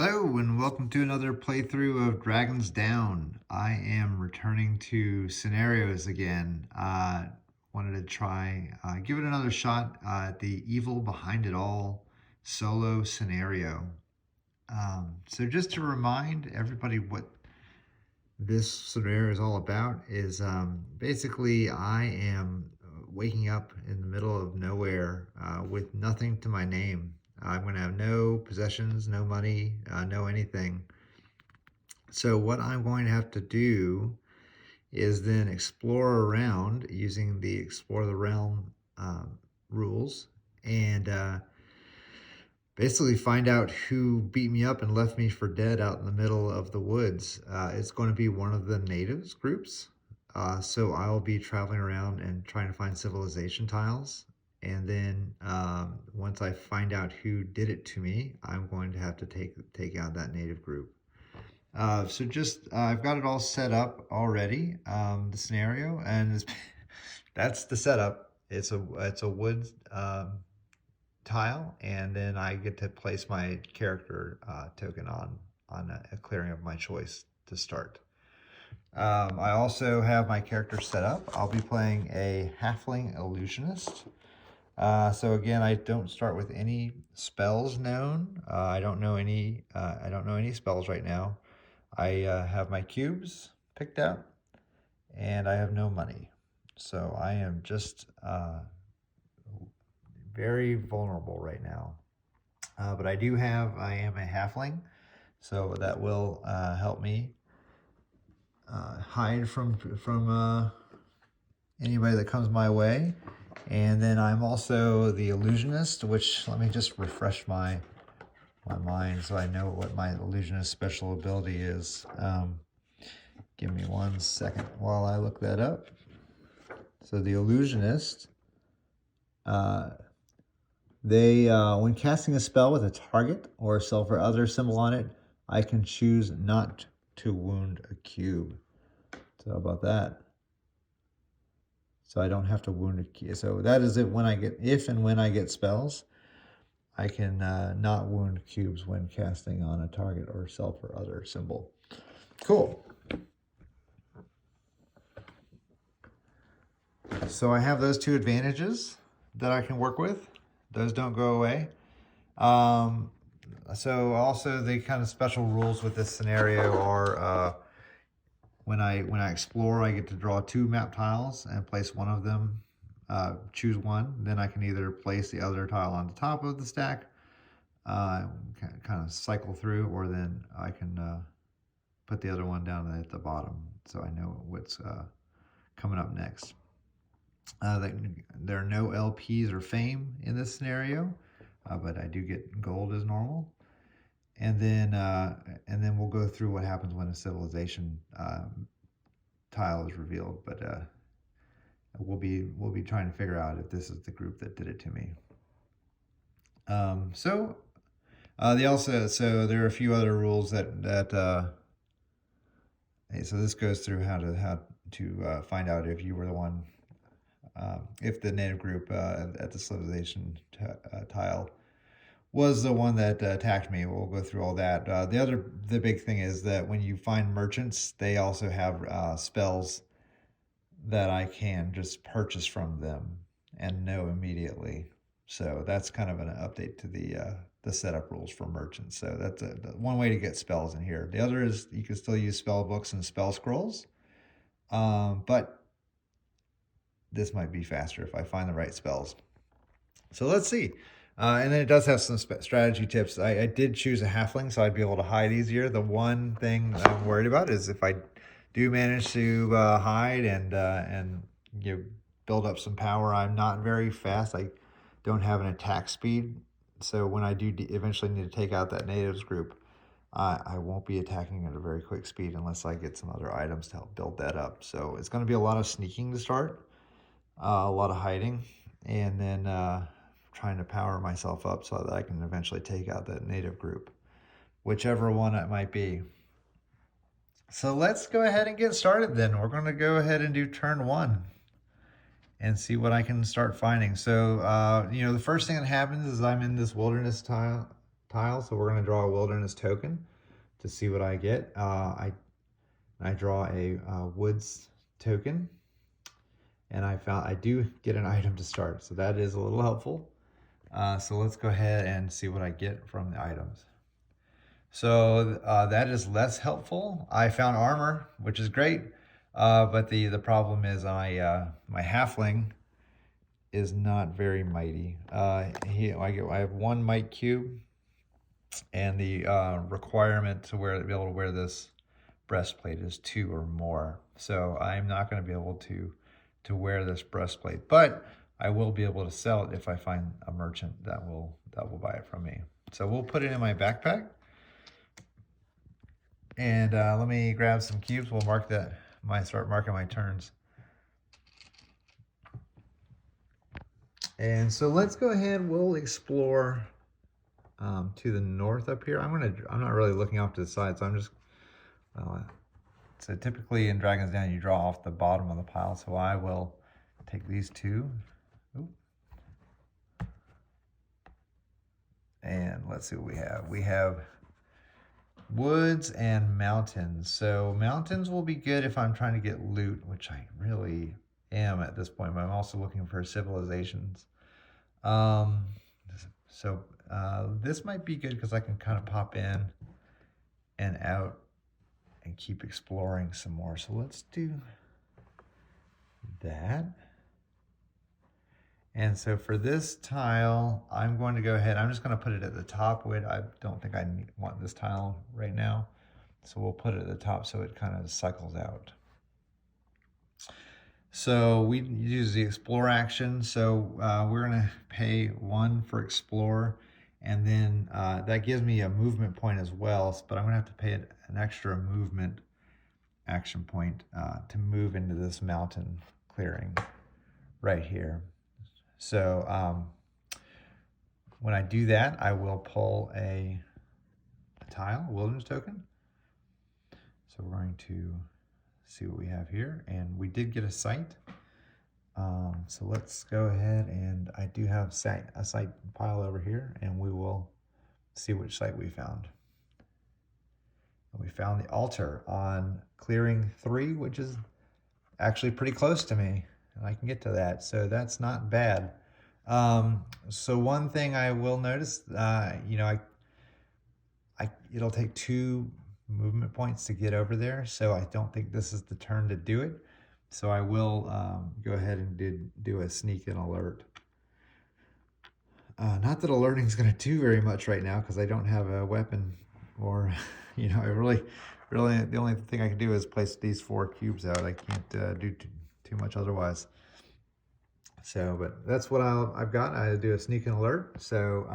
Hello and welcome to another playthrough of Dragons Down. I am returning to scenarios again. Wanted to try, give it another shot at the Evil Behind It All solo scenario. So just to remind everybody what this scenario is all about is basically I am waking up in the middle of nowhere with nothing to my name. I'm going to have no possessions, no money, no anything. So what I'm going to have to do is then explore around using the Explore the Realm rules and basically find out who beat me up and left me for dead out in the middle of the woods. It's going to be one of the natives groups. So I'll be traveling around and trying to find civilization tiles. And then once I find out who did it to me, I'm going to have to take out that native group. So just I've got it all set up already, the scenario, and that's the setup. It's a wood tile, and then I get to place my character token on a clearing of my choice to start. I also have my character set up. I'll be playing a Halfling Illusionist. So again, I don't start with any spells known. I don't know any spells right now. I have my cubes picked out, and I have no money. So I am just very vulnerable right now. But I am a halfling, so that will help me hide from anybody that comes my way. And then I'm also the illusionist, which let me just refresh my mind so I know what my illusionist special ability is. Give me 1 second while I look that up. So the illusionist, when casting a spell with a target or a self or other symbol on it, I can choose not to wound a cube. So how about that? So I don't have to wound a cube. So that is it. If and when I get spells, I can not wound cubes when casting on a target or self or other symbol. Cool. So I have those 2 advantages that I can work with. Those don't go away. So also the kind of special rules with this scenario are when I explore, I get to draw 2 map tiles and place one of them, choose one. Then I can either place the other tile on the top of the stack, kind of cycle through, or then I can put the other one down at the bottom so I know what's coming up next. There are no LPs or fame in this scenario, but I do get gold as normal. And then we'll go through what happens when a civilization tile is revealed. But we'll be trying to figure out if this is the group that did it to me. So there are a few other rules that so this goes through how to find out if you were the one. If the native group at the civilization tile was the one that attacked me. We'll go through all that. The big thing is that when you find merchants, they also have spells that I can just purchase from them and know immediately. So that's kind of an update to the setup rules for merchants. So that's one way to get spells in here. The other is you can still use spell books and spell scrolls, but this might be faster if I find the right spells. So let's see. And then it does have some strategy tips. I did choose a halfling, so I'd be able to hide easier. The one thing I'm worried about is if I do manage to hide and build up some power, I'm not very fast. I don't have an attack speed. So when I do eventually need to take out that natives group, I won't be attacking at a very quick speed unless I get some other items to help build that up. So it's going to be a lot of sneaking to start, a lot of hiding, and then trying to power myself up so that I can eventually take out that native group, whichever one it might be. So let's go ahead and get started then. We're going to go ahead and do turn 1 and see what I can start finding. So, the first thing that happens is I'm in this wilderness tile tile. So we're going to draw a wilderness token to see what I get. I draw a woods token, and I do get an item to start, so that is a little helpful. So let's go ahead and see what I get from the items. So that is less helpful. I found armor, which is great, but the problem is my halfling is not very mighty. I have 1 might cube, and the requirement to be able to wear this breastplate is 2 or more. So I'm not going to be able to wear this breastplate, but I will be able to sell it if I find a merchant that will buy it from me. So we'll put it in my backpack, and let me grab some cubes. We'll mark that. Start marking my turns. And so let's go ahead. We'll explore to the north up here. I'm not really looking off to the side, so I'm just. So typically in Dragon's Den, you draw off the bottom of the pile. So I will take these 2. Ooh. And let's see what we have. We have woods and mountains. So mountains will be good if I'm trying to get loot, which I really am at this point, but I'm also looking for civilizations. This might be good because I can kind of pop in and out and keep exploring some more. So let's do that. And so for this tile, I'm going to go ahead, I'm just going to put it at the top. I don't think I want this tile right now. So we'll put it at the top so it kind of cycles out. So we use the explore action. So we're going to pay 1 for explore, and then that gives me a movement point as well, but I'm going to have to pay an extra movement action point to move into this mountain clearing right here. So when I do that, I will pull a tile, a wilderness token. So we're going to see what we have here, and we did get a site. So let's go ahead, and I do have a site pile over here, and we will see which site we found. And we found the altar on clearing 3, which is actually pretty close to me, and I can get to that, so that's not bad. So one thing I will notice, it'll take 2 movement points to get over there, so I don't think this is the turn to do it. So I will go ahead and do a sneak and alert. Not that alerting is going to do very much right now because I don't have a weapon, or I really the only thing I can do is place these 4 cubes out. I can't do too much otherwise. So, but that's what I've got. I do a sneak and alert. So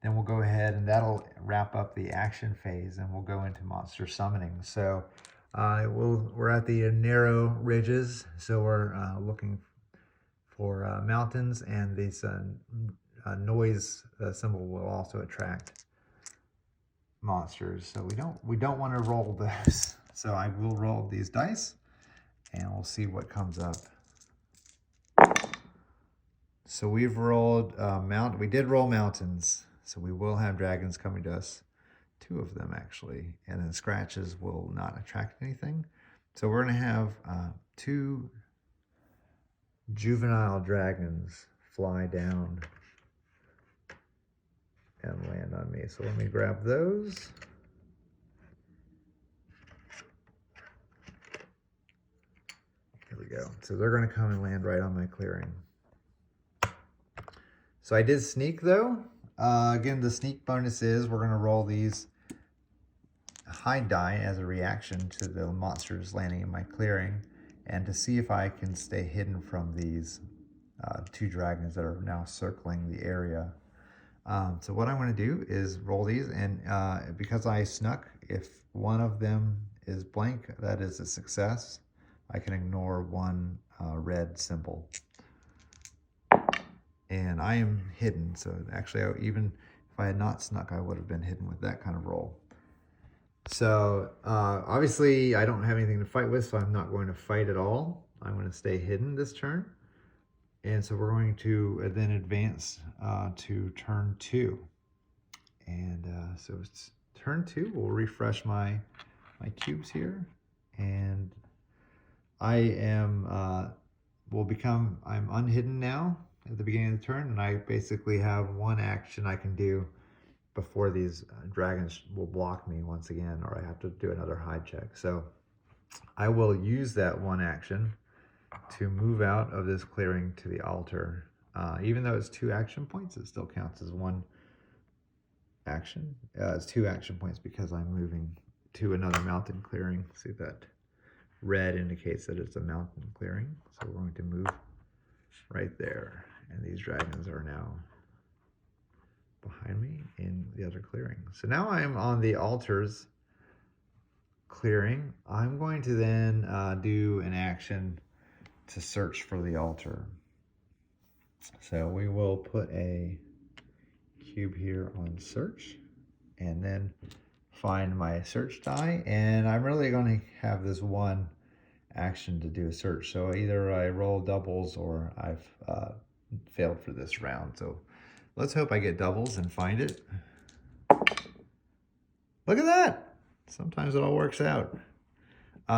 then we'll go ahead, and that'll wrap up the action phase, and we'll go into monster summoning. So we're at the narrow ridges, so we're looking for mountains, and this noise symbol will also attract monsters. So we don't want to roll this. So I will roll these dice, and we'll see what comes up. So we've rolled we did roll mountains, so we will have dragons coming to us. 2 of them actually, and then scratches will not attract anything. So we're going to have 2 juvenile dragons fly down and land on me. So let me grab those. Here we go. So they're going to come and land right on my clearing. So I did sneak though. Again, the sneak bonus is we're going to roll these hide die as a reaction to the monsters landing in my clearing, and to see if I can stay hidden from these 2 dragons that are now circling the area. So what I'm going to do is roll these, and because I snuck, if one of them is blank, that is a success. I can ignore 1 red symbol. And I am hidden, so actually even if I had not snuck, I would have been hidden with that kind of roll. So obviously I don't have anything to fight with, so I'm not going to fight at all. I'm going to stay hidden this turn. And so we're going to then advance to turn 2. And so it's turn 2. We'll refresh my cubes here, and I am I'm unhidden now at the beginning of the turn, and I basically have one action I can do before these dragons will block me once again, or I have to do another hide check. So I will use that one action to move out of this clearing to the altar. Even though it's 2 action points, it still counts as one action. It's 2 action points because I'm moving to another mountain clearing. See that red indicates that it's a mountain clearing. So we're going to move right there. And these dragons are now behind me in the other clearing. So now I'm on the altars clearing. I'm going to then do an action to search for the altar. So we will put a cube here on search and then find my search die, and I'm really going to have this one action to do a search. So either I roll doubles or I've failed for this round. So let's hope I get doubles and find it. Look at that. Sometimes it all works out.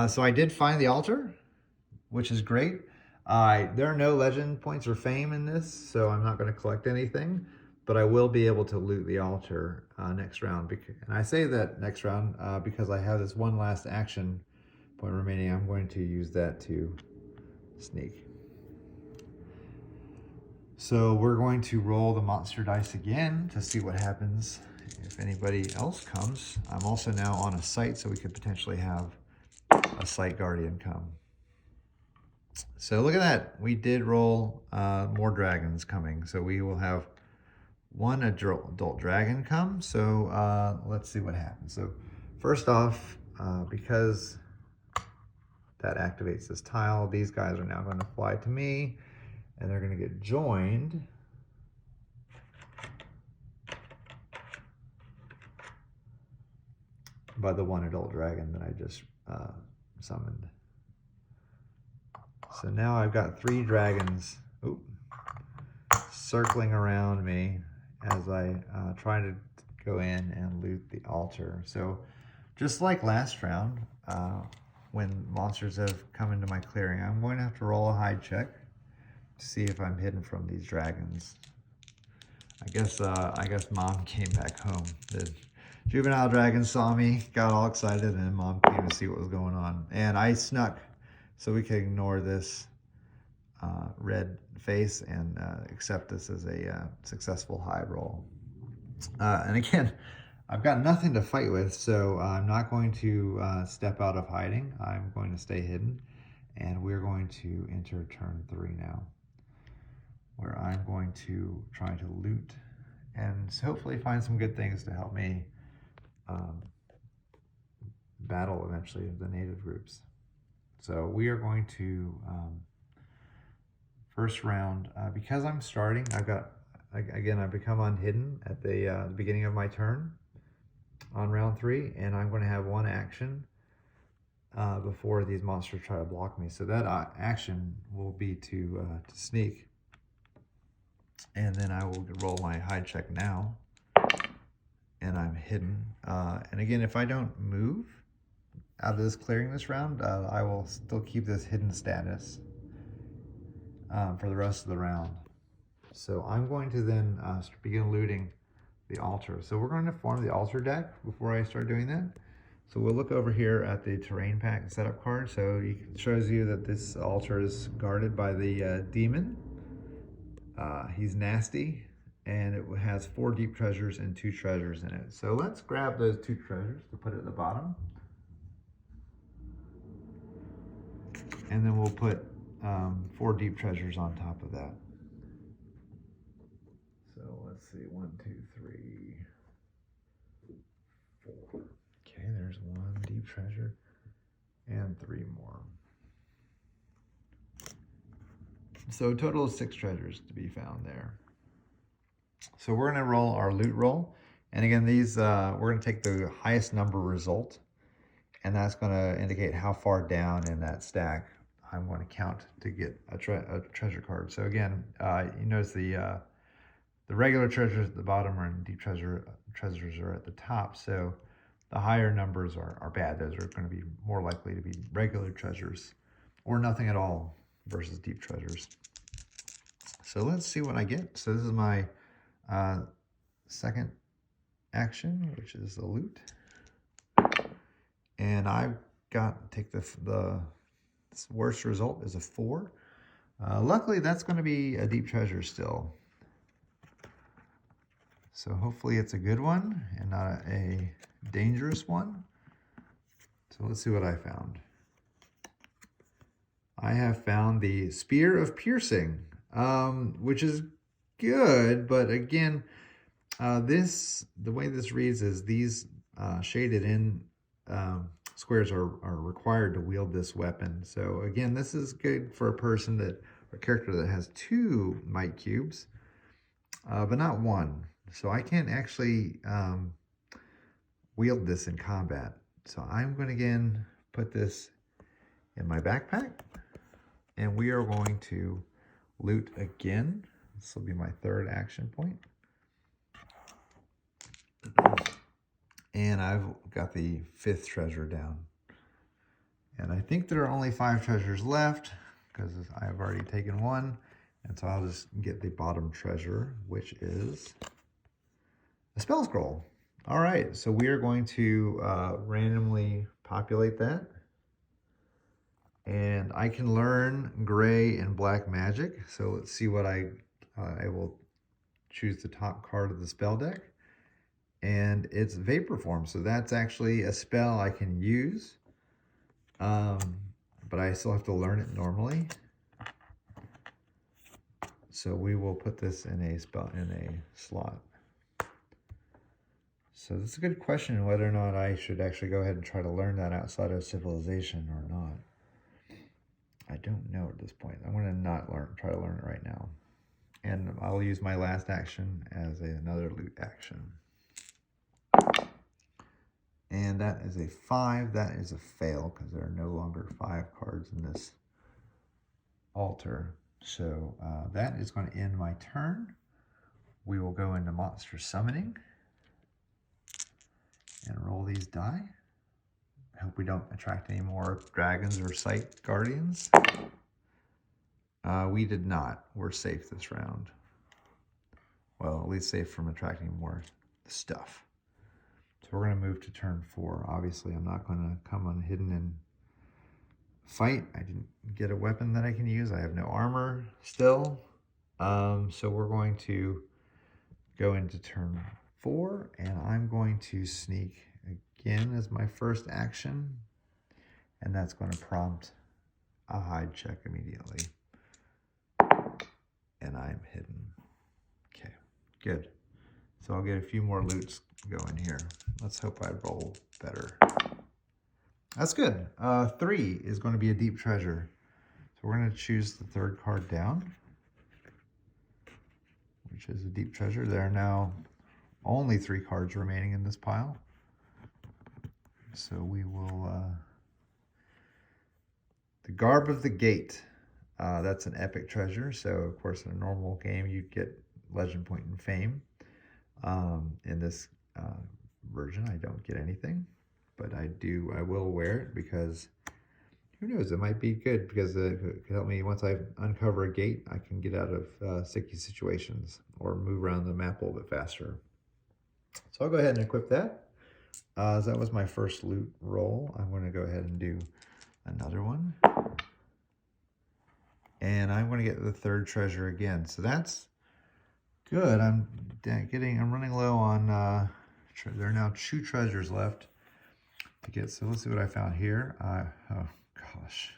So I did find the altar, which is great. There are no legend points or fame in this, so I'm not going to collect anything, but I will be able to loot the altar next round. And I say that next round because I have this one last action point remaining. I'm going to use that to sneak. So we're going to roll the monster dice again to see what happens if anybody else comes. I'm also now on a site, so we could potentially have a site guardian come. So look at that. We did roll more dragons coming. So we will have one adult dragon come. So let's see what happens. So first off, because that activates this tile, these guys are now going to fly to me, and they're going to get joined by the one adult dragon that I just summoned. So now I've got 3 dragons circling around me as I try to go in and loot the altar. So just like last round, when monsters have come into my clearing, I'm going to have to roll a hide check to see if I'm hidden from these dragons. I guess Mom came back home. The juvenile dragon saw me, got all excited, and then Mom came to see what was going on. And I snuck, so we can ignore this red face and accept this as a successful hide roll. And again, I've got nothing to fight with, so I'm not going to step out of hiding. I'm going to stay hidden, and we're going to enter turn 3 now, where I'm going to try to loot and hopefully find some good things to help me battle eventually the native groups. So we are going to, first round, because I'm starting, I've become unhidden at the beginning of my turn on round 3, and I'm going to have one action before these monsters try to block me. So that action will be to sneak. And then I will roll my hide check now, and I'm hidden. And again, if I don't move out of this clearing this round, I will still keep this hidden status for the rest of the round. So I'm going to then begin looting the altar. So we're going to form the altar deck before I start doing that. So we'll look over here at the terrain pack setup card. So it shows you that this altar is guarded by the demon. He's nasty, and it has 4 deep treasures and 2 treasures in it. So let's grab those 2 treasures to put at the bottom. And then we'll put 4 deep treasures on top of that. So let's see, 1, 2, 3, 4. Okay, there's 1 deep treasure and 3 more. So a total of 6 treasures to be found there. So we're going to roll our loot roll. And again, these we're going to take the highest number result, and that's going to indicate how far down in that stack I'm going to count to get a treasure card. So again, you notice the regular treasures at the bottom are in deep treasure treasures are at the top. So the higher numbers are bad. Those are going to be more likely to be regular treasures or nothing at all versus deep treasures. So let's see what I get. So this is my second action, which is the loot. And I've got, take the worst result is a 4. Luckily, that's going to be a deep treasure still. So hopefully it's a good one and not a dangerous one. So let's see what I found. I have found the Spear of Piercing, which is good, but again, the way this reads is these shaded in squares are required to wield this weapon. So again, this is good for a person or character that has 2 might cubes, but not 1. So I can't actually wield this in combat. So I'm going to again put this in my backpack, and we are going to loot again. This will be my 3rd action point. And I've got the 5th treasure down. And I think there are only 5 treasures left because I've already taken 1. And so I'll just get the bottom treasure, which is a spell scroll. All right, so we are going to randomly populate that. And I can learn gray and black magic. So let's see what I will choose the top card of the spell deck. And it's vapor form. So that's actually a spell I can use. But I still have to learn it normally. So we will put this in a slot. So this is a good question whether or not I should actually go ahead and try to learn that outside of civilization or not. I don't know at this point. I'm going to not try to learn it right now. And I'll use my last action as another loot action. And that is a 5. That is a fail because there are no longer 5 cards in this altar. So that is going to end my turn. We will go into monster summoning and roll these die. I hope we don't attract any more dragons or sight guardians. We did not. We're safe this round. Well, at least safe from attracting more stuff. So we're going to move to turn 4. Obviously, I'm not going to come on hidden and fight. I didn't get a weapon that I can use. I have no armor still. So we're going to go into turn 4, and I'm going to sneak again as my first action, and that's going to prompt a hide check immediately. And I'm hidden. Okay, good. So I'll get a few more loots going here. Let's hope I roll better. That's good. 3 is going to be a deep treasure. So we're going to choose the 3rd card down, which is a deep treasure. There are now only 3 cards remaining in this pile. So we will, the Garb of the Gate. That's an epic treasure. So of course in a normal game you'd get legend point and fame. In this version I don't get anything, but I will wear it because who knows, it might be good because it could help me once I uncover a gate. I can get out of sticky situations or move around the map a little bit faster. So I'll go ahead and equip that. So that was my first loot roll. I'm going to go ahead and do another one. And I'm going to get the 3rd treasure again. So that's good. I'm running low on, there are now 2 treasures left to get. So let's see what I found here. Oh gosh.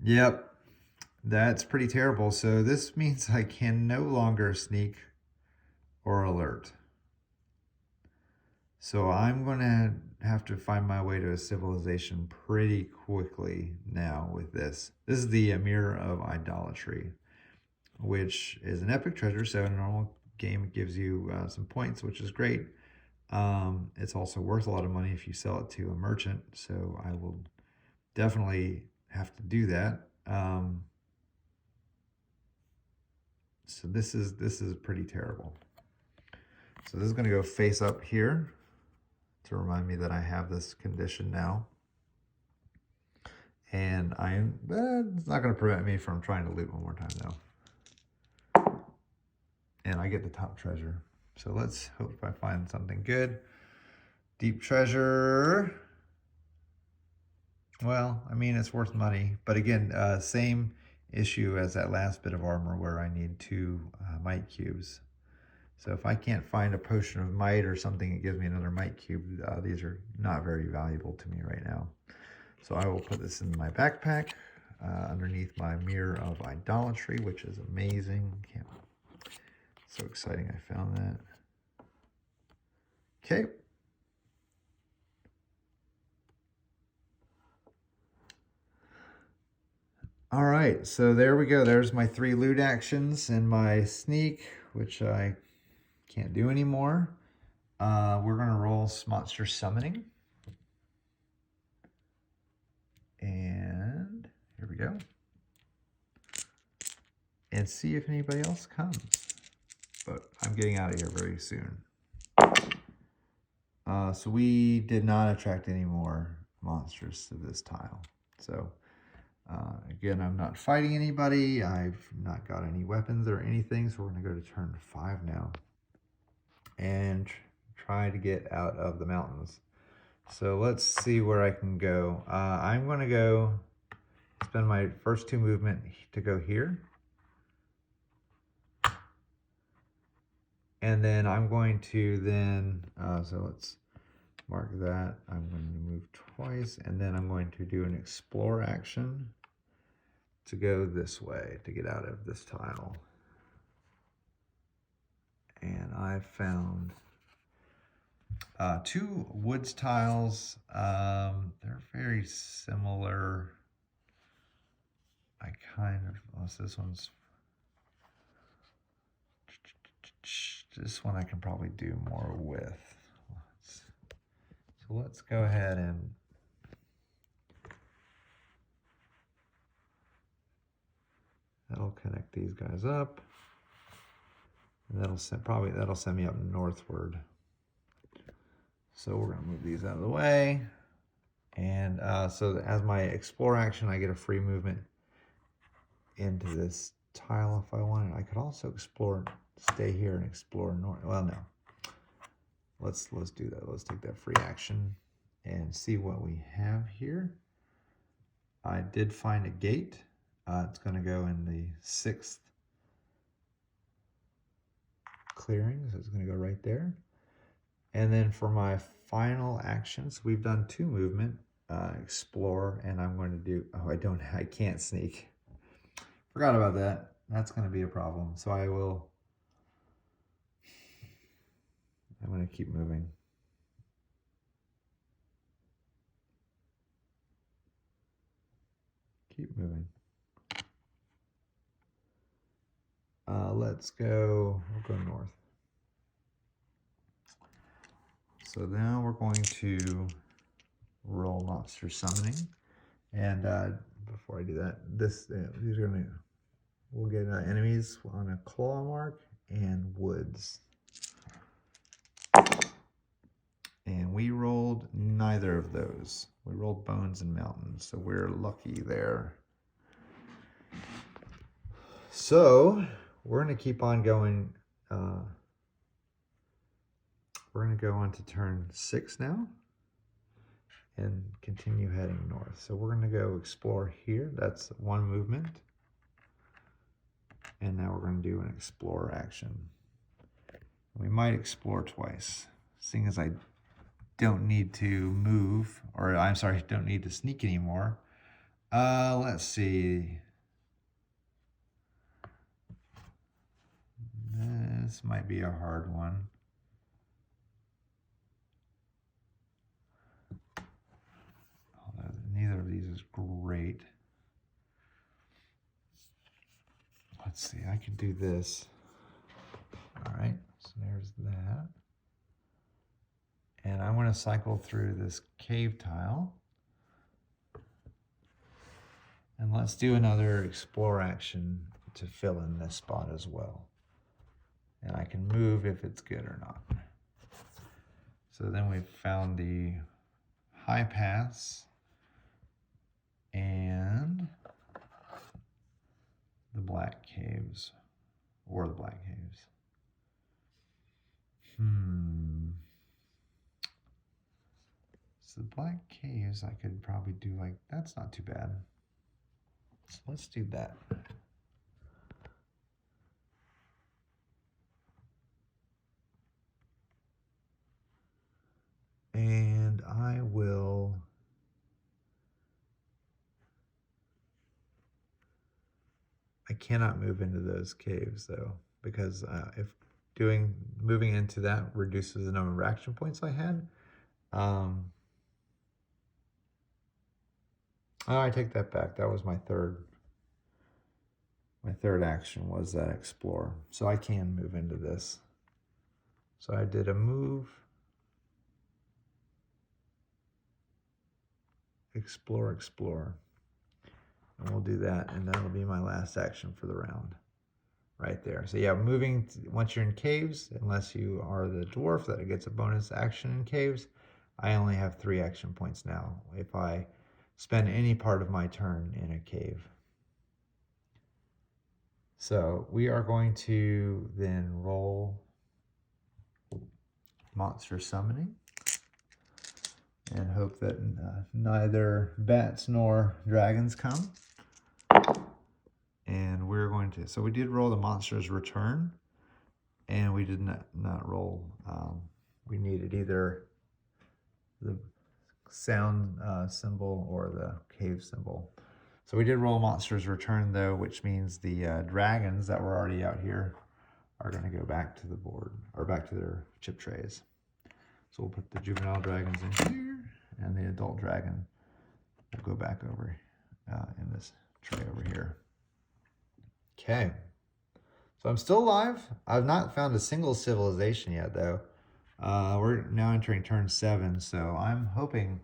Yep. That's pretty terrible. So this means I can no longer sneak or alert. So I'm going to have to find my way to a civilization pretty quickly now with this. This is the Mirror of Idolatry, which is an epic treasure. So in a normal game, it gives you some points, which is great. It's also worth a lot of money if you sell it to a merchant. So I will definitely have to do that. So this is pretty terrible. So this is going to go face up here to remind me that I have this condition now. And it's not going to prevent me from trying to loot one more time though. And I get the top treasure. So let's hope I find something good. Deep treasure. Well, I mean, it's worth money. But again, same issue as that last bit of armor where I need 2 might cubes. So if I can't find a potion of might or something that gives me another might cube, these are not very valuable to me right now. So I will put this in my backpack underneath my Mirror of Idolatry, which is amazing. So exciting I found that. Okay. All right, so there we go. There's my 3 loot actions and my sneak, which I can't do anymore. We're going to roll monster summoning. And here we go. And see if anybody else comes. But I'm getting out of here very soon. So we did not attract any more monsters to this tile. So again, I'm not fighting anybody. I've not got any weapons or anything. So we're going to go to turn 5 now. And try to get out of the mountains. So let's see where I can go. I'm going to go spend my first 2 movement to go here. And then I'm going to then, so let's mark that. I'm going to move twice, and then I'm going to do an explore action to go this way to get out of this tile. And I found 2 woods tiles. They're very similar. This one's, this one I can probably do more with. So let's go ahead and that'll connect these guys up. And that'll send me up northward. So we're going to move these out of the way. And so as my explore action, I get a free movement into this tile if I wanted. I could also explore, stay here and explore north. Well, no. Let's do that. Let's take that free action and see what we have here. I did find a gate. It's going to go in the 6th clearing, so it's going to go right there. And then for my final actions, we've done 2 movement, explore, and I'm going to do, I can't sneak. Forgot about that. That's going to be a problem. So I'm going to keep moving. Keep moving. We'll go north. So now we're going to roll monster summoning. And before I do that, we'll get enemies on a claw mark and woods. And we rolled neither of those. We rolled bones and mountains, so we're lucky there. So we're going to keep on going. We're going to go on to turn 6 now and continue heading north. So we're going to go explore here. That's 1 movement. And now we're going to do an explore action. We might explore twice, seeing as I don't need to move, or I'm sorry, don't need to sneak anymore. Let's see. This might be a hard one. Neither of these is great. Let's see, I can do this. All right, so there's that. And I want to cycle through this cave tile. And let's do another explore action to fill in this spot as well. And I can move if it's good or not. So then we've found the high pass and the black caves, or the black caves. So the black caves, I could probably do like, that's not too bad. So let's do that. And I cannot move into those caves though, because if moving into that reduces the number of action points I had. Oh, I take that back. That was my third action was that explore. So I can move into this. So I did a move, explore, and we'll do that, and that'll be my last action for the round right there. So yeah, once you're in caves, unless you are the dwarf that gets a bonus action in caves, I only have 3 action points now if I spend any part of my turn in a cave. So we are going to then roll monster summoning and hope that neither bats nor dragons come. And we're going to, so we did roll the monster's return, and we did not roll, we needed either the sound symbol or the cave symbol. So we did roll monster's return though, which means the dragons that were already out here are going to go back to the board, or back to their chip trays. So we'll put the juvenile dragons in here, and the adult dragon will go back over in this tray over here. Okay. So I'm still alive. I've not found a single civilization yet, though. We're now entering turn 7, so I'm hoping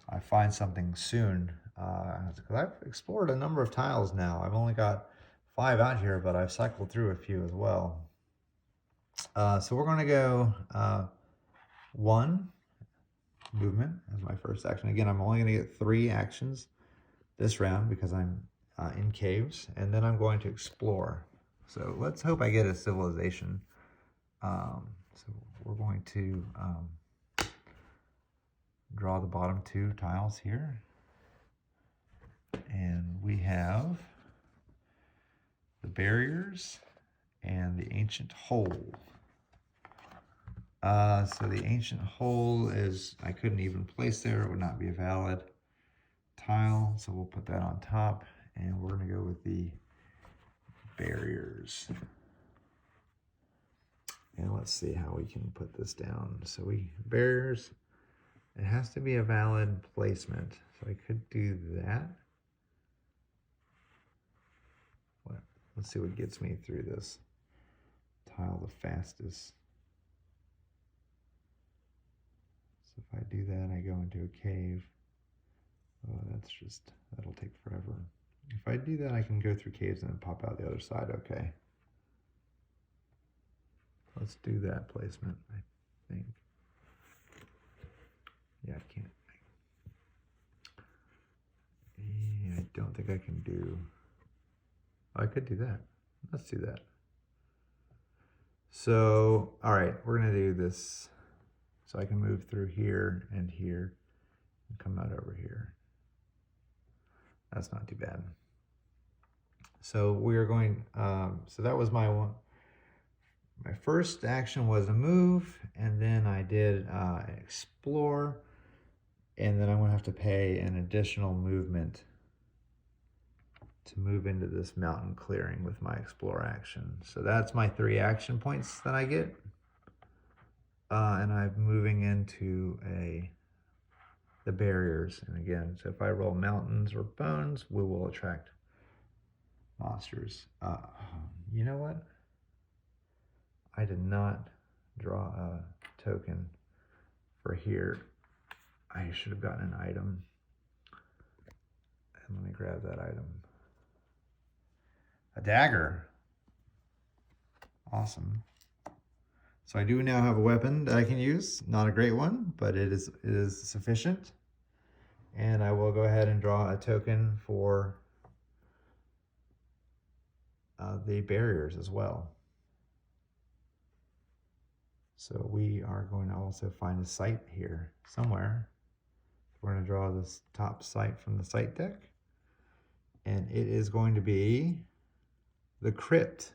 I find something soon. I've explored a number of tiles now. I've only got 5 out here, but I've cycled through a few as well. So we're going to go 1 movement as my first action. Again, I'm only going to get 3 actions this round because I'm in caves, and then I'm going to explore. So let's hope I get a civilization. So we're going to draw the bottom 2 tiles here. And we have the barriers and the ancient hole. So the ancient hole is, I couldn't even place there. It would not be a valid tile. So we'll put that on top, and we're going to go with the barriers. And let's see how we can put this down. So barriers, it has to be a valid placement. So I could do that. Let's see what gets me through this tile the fastest. So if I do that, I go into a cave. Oh, that'll take forever. If I do that, I can go through caves and then pop out the other side. Okay. Let's do that placement, I think. Yeah, I can't. I don't think I can do... Oh, I could do that. Let's do that. So, all right, we're going to do this. So I can move through here and come out over here. That's not too bad. So we are going, so that was my one. My first action was a move, and then I did explore, and then I'm going to have to pay an additional movement to move into this mountain clearing with my explore action. So that's my 3 action points that I get. And I'm moving into the barriers. And again, so if I roll mountains or bones, we will attract monsters. You know what? I did not draw a token for here. I should have gotten an item. And let me grab that item. A dagger. Awesome. So I do now have a weapon that I can use. Not a great one, but it is sufficient. And I will go ahead and draw a token for the barriers as well. So we are going to also find a site here somewhere. We're going to draw this top site from the site deck. And it is going to be the crypt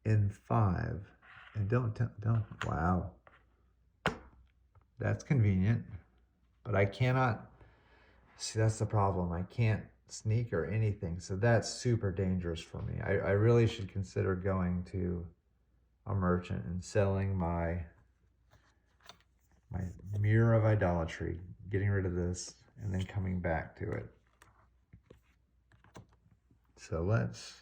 in 5. And don't, wow. That's convenient. But I cannot, see, that's the problem. I can't sneak or anything. So that's super dangerous for me. I really should consider going to a merchant and selling my mirror of idolatry, getting rid of this, and then coming back to it. So let's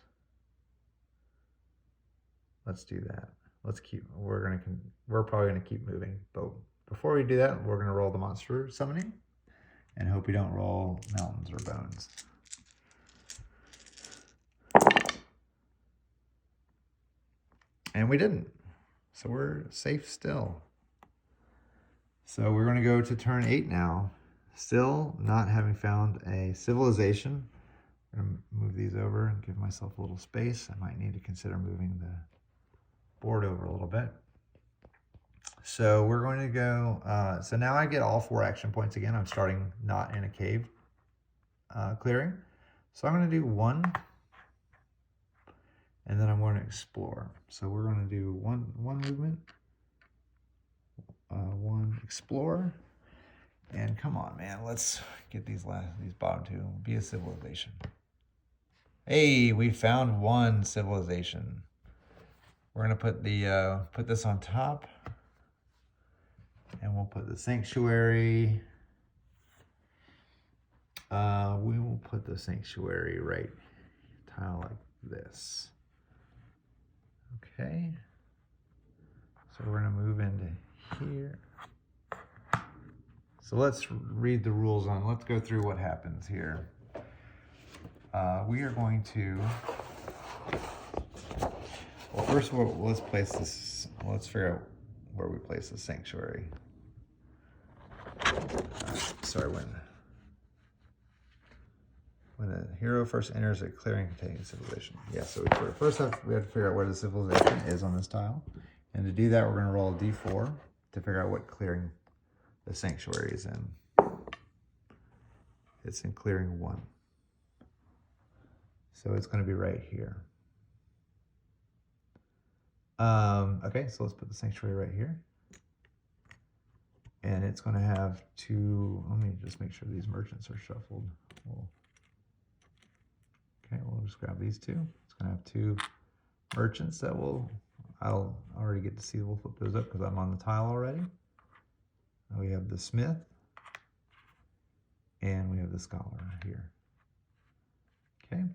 do that. We're probably gonna keep moving, but before we do that, we're gonna roll the monster summoning and hope we don't roll mountains or bones. And we didn't. So we're safe still. So we're gonna go to turn 8 now. Still not having found a civilization. I'm gonna move these over and give myself a little space. I might need to consider moving the board over a little bit. So we're going to go, so now I get all 4 action points again. I'm starting not in a cave clearing. So I'm gonna do 1, and then I'm going to explore. So we're going to do one movement, 1 explore, and come on, man, let's get these bottom 2. Be a civilization. Hey, we found 1 civilization. We're gonna put the put this on top, and we'll put the sanctuary. We will put the sanctuary right tile like this. Okay. So we're gonna move into here. So let's read the rules on. Let's go through what happens here. We are going to. Well, first of all, let's place this. Let's figure out where we place the sanctuary. Sorry, when a hero first enters a clearing containing civilization. Yeah, so we have to figure out where the civilization is on this tile. And to do that, we're going to roll a d4 to figure out what clearing the sanctuary is in. It's in clearing 1. So it's going to be right here. Okay, so let's put the sanctuary right here. And it's going to have 2, let me just make sure these merchants are shuffled. Okay, we'll just grab these 2. It's going to have 2 merchants that I'll already get to see. We'll flip those up because I'm on the tile already. Now we have the smith, and we have the scholar here. Okay.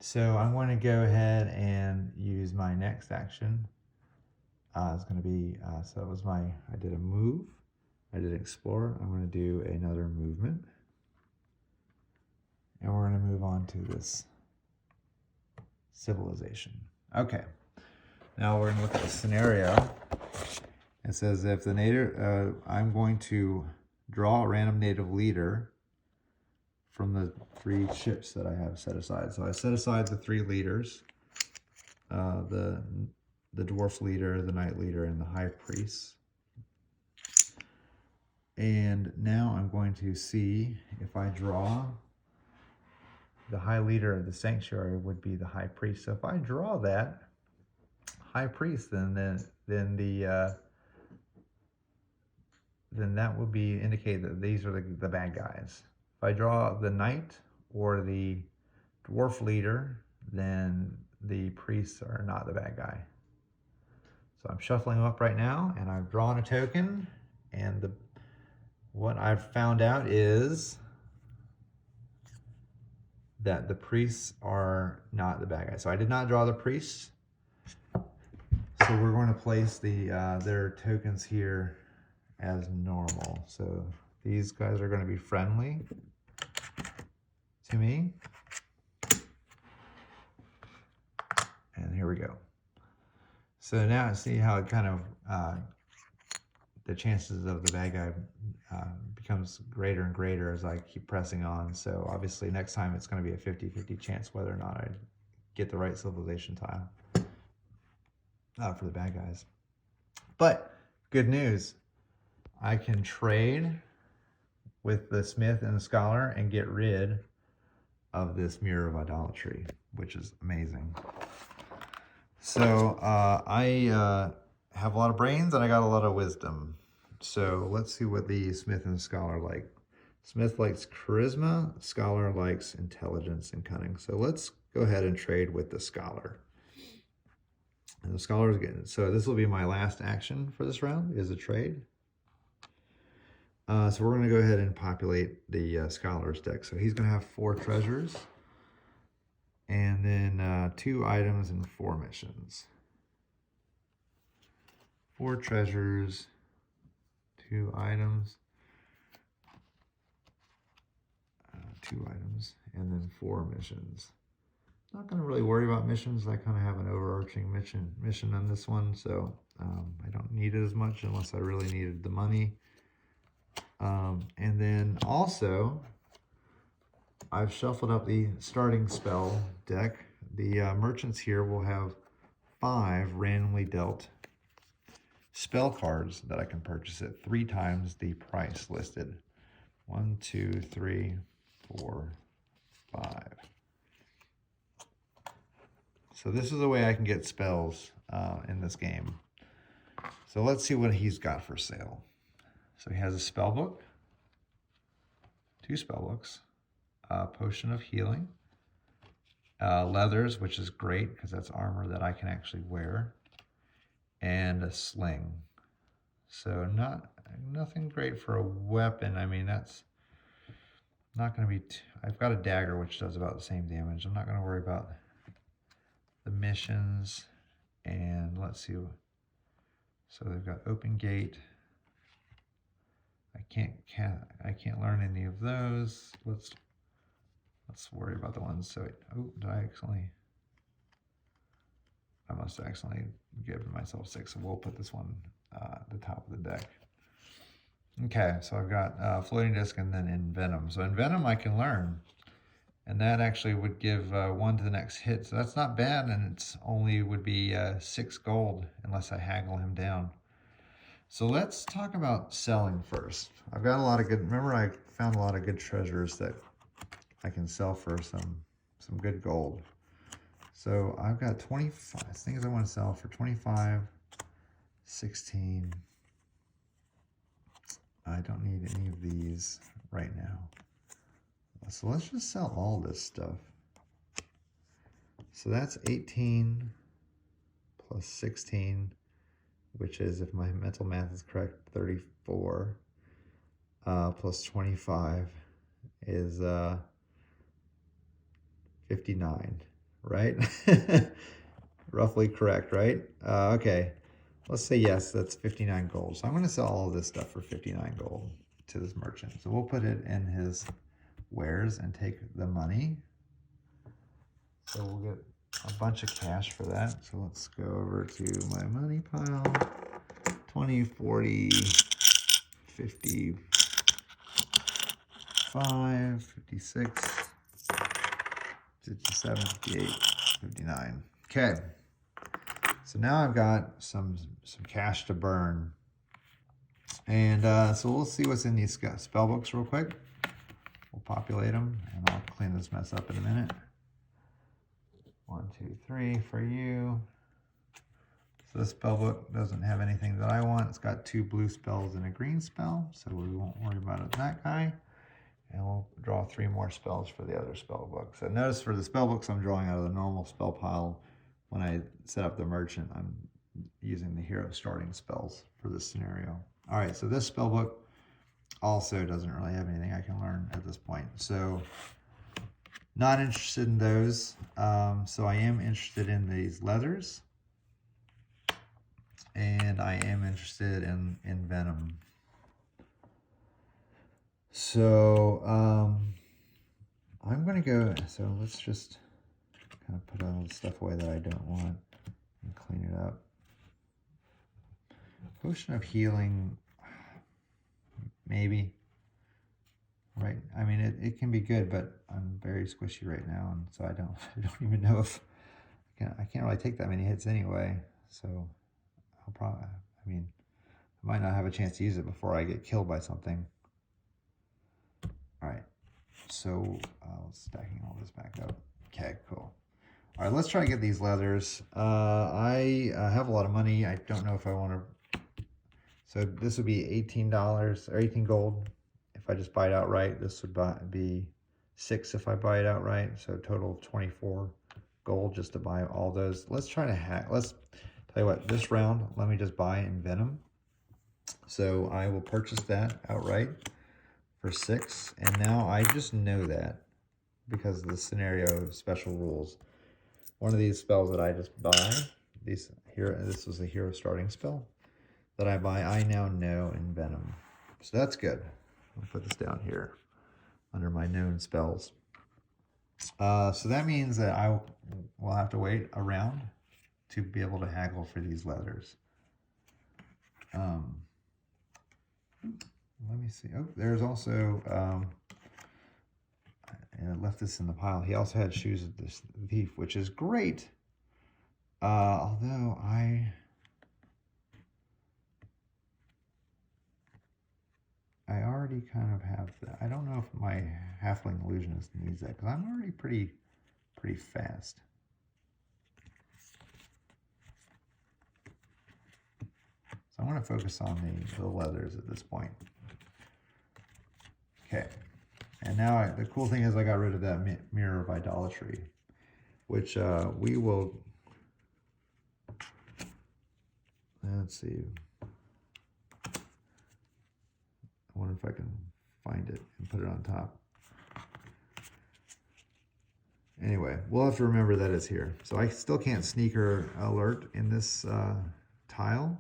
So I'm going to go ahead and use my next action. It's going to be, so it was I did a move, I did explore. I'm going to do another movement. And we're going to move on to this civilization. Okay. Now we're going to look at the scenario. It says if the native, I'm going to draw a random native leader from the 3 ships that I have set aside. So I set aside the 3 leaders, the dwarf leader, the knight leader, and the high priest. And now I'm going to see if I draw the high leader of the sanctuary would be the high priest. So if I draw that high priest, then that would be indicate that these are the bad guys. If I draw the knight or the dwarf leader, then the priests are not the bad guy. So I'm shuffling them up right now, and I've drawn a token, and what I've found out is that the priests are not the bad guys. So I did not draw the priests. So we're going to place their tokens here as normal. So these guys are going to be friendly to me. And here we go. So now see how it kind of, the chances of the bad guy becomes greater and greater as I keep pressing on. So obviously next time it's going to be a 50-50 chance whether or not I get the right civilization tile for the bad guys. But good news, I can trade with the smith and the scholar and get rid of this mirror of idolatry, which is amazing. So I have a lot of brains and I got a lot of wisdom. So let's see what the smith and the scholar like. Smith likes charisma, scholar likes intelligence and cunning. So let's go ahead and trade with the scholar. And the scholar is getting, so this will be my last action for this round, is a trade. So we're going to go ahead and populate the scholar's deck. So he's going to have 4 treasures, and then 2 items and 4 missions. 4 treasures, 2 items, 2 items, and then 4 missions. Not going to really worry about missions. I kind of have an overarching mission on this one, so I don't need it as much unless I really needed the money. And then also, I've shuffled up the starting spell deck. The merchants here will have 5 randomly dealt spell cards that I can purchase at 3 times the price listed. 1, 2, 3, 4, 5. So this is the way I can get spells in this game. So let's see what he's got for sale. So he has a spell book, 2 spell books, a potion of healing, leathers, which is great because that's armor that I can actually wear, and a sling. So nothing great for a weapon. I mean, that's not going to be... I've got a dagger, which does about the same damage. I'm not going to worry about the missions. And let's see. So they've got open gate. I can't learn any of those. Let's worry about the ones. So I must have accidentally given myself 6. So we'll put this one at the top of the deck. Okay, so I've got floating disc and then envenom. So envenom I can learn, and that actually would give 1 to the next hit. So that's not bad, and it's only would be 6 gold unless I haggle him down. So let's talk about selling first. I've got a lot of good, remember I found a lot of good treasures that I can sell for some good gold. So I've got 25 things I want to sell for 25, 16. I don't need any of these right now. So let's just sell all this stuff. So that's 18 plus 16, which is, if my mental math is correct, 34, plus 25 is 59, right? Roughly correct, right? Okay, let's say yes, that's 59 gold. So I'm going to sell all of this stuff for 59 gold to this merchant. So we'll put it in his wares and take the money. So we'll get a bunch of cash for that. So let's go over to my money pile. 20, 40, 50, 55, 56, 57, 58, 59. Okay. So now I've got some cash to burn. And so we'll see what's in these spell books real quick. We'll populate them, and I'll clean this mess up in a minute. 1, 2, 3 for you. So this spell book doesn't have anything that I want. It's got 2 blue spells and a green spell, so we won't worry about that guy. And we'll draw 3 more spells for the other spell book. So notice for the spell books, I'm drawing out of the normal spell pile. When I set up the merchant, I'm using the hero starting spells for this scenario. All right, so this spell book also doesn't really have anything I can learn at this point. So not interested in those. So I am interested in these leathers. And I am interested in venom. So I'm going to go, so let's just kind of put all the stuff away that I don't want and clean it up. Potion of healing, maybe. Right? I mean, it can be good, but I'm very squishy right now, and so I don't even know if I can't really take that many hits anyway. So I'll probably, I mean, I might not have a chance to use it before I get killed by something. All right, so stacking all this back up. Okay, cool. All right, let's try to get these leathers. I have a lot of money. I don't know if I want to. So this would be $18 or 18 gold if I just buy it outright. This would be 6 if I buy it outright. So total of 24 gold just to buy all those. Let's try to hack. Let's tell you what. This round, let me just buy in Venom. So I will purchase that outright for 6, and now I just know that because of the scenario special rules. One of these spells that I just buy, this was a hero starting spell that I buy, I now know in Venom. So that's good. I'll put this down here under my known spells. So that means that I will have to wait a round to be able to haggle for these leathers. Let me see. Oh, there's also, I left this in the pile. He also had Shoes of the Thief, which is great. Although I already kind of have that. I don't know if my Halfling Illusionist needs that, because I'm already pretty fast. So I'm going to focus on the leathers at this point. Okay. And now the cool thing is I got rid of that Mirror of Idolatry, which we will, let's see. I wonder if I can find it and put it on top. Anyway, we'll have to remember that it's here. So I still can't sneaker alert in this tile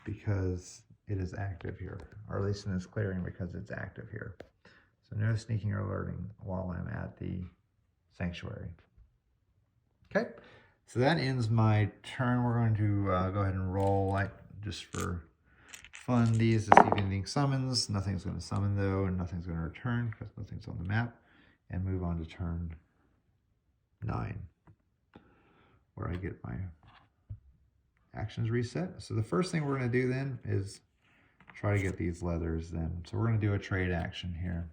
because it is active here, or at least in this clearing because it's active here. So no sneaking or alerting while I'm at the sanctuary. Okay, so that ends my turn. We're going to go ahead and roll just for fun these to see if anything summons. Nothing's going to summon though, and nothing's going to return because nothing's on the map. And move on to turn 9, where I get my actions reset. So the first thing we're going to do then is try to get these leathers then. So we're going to do a trade action here.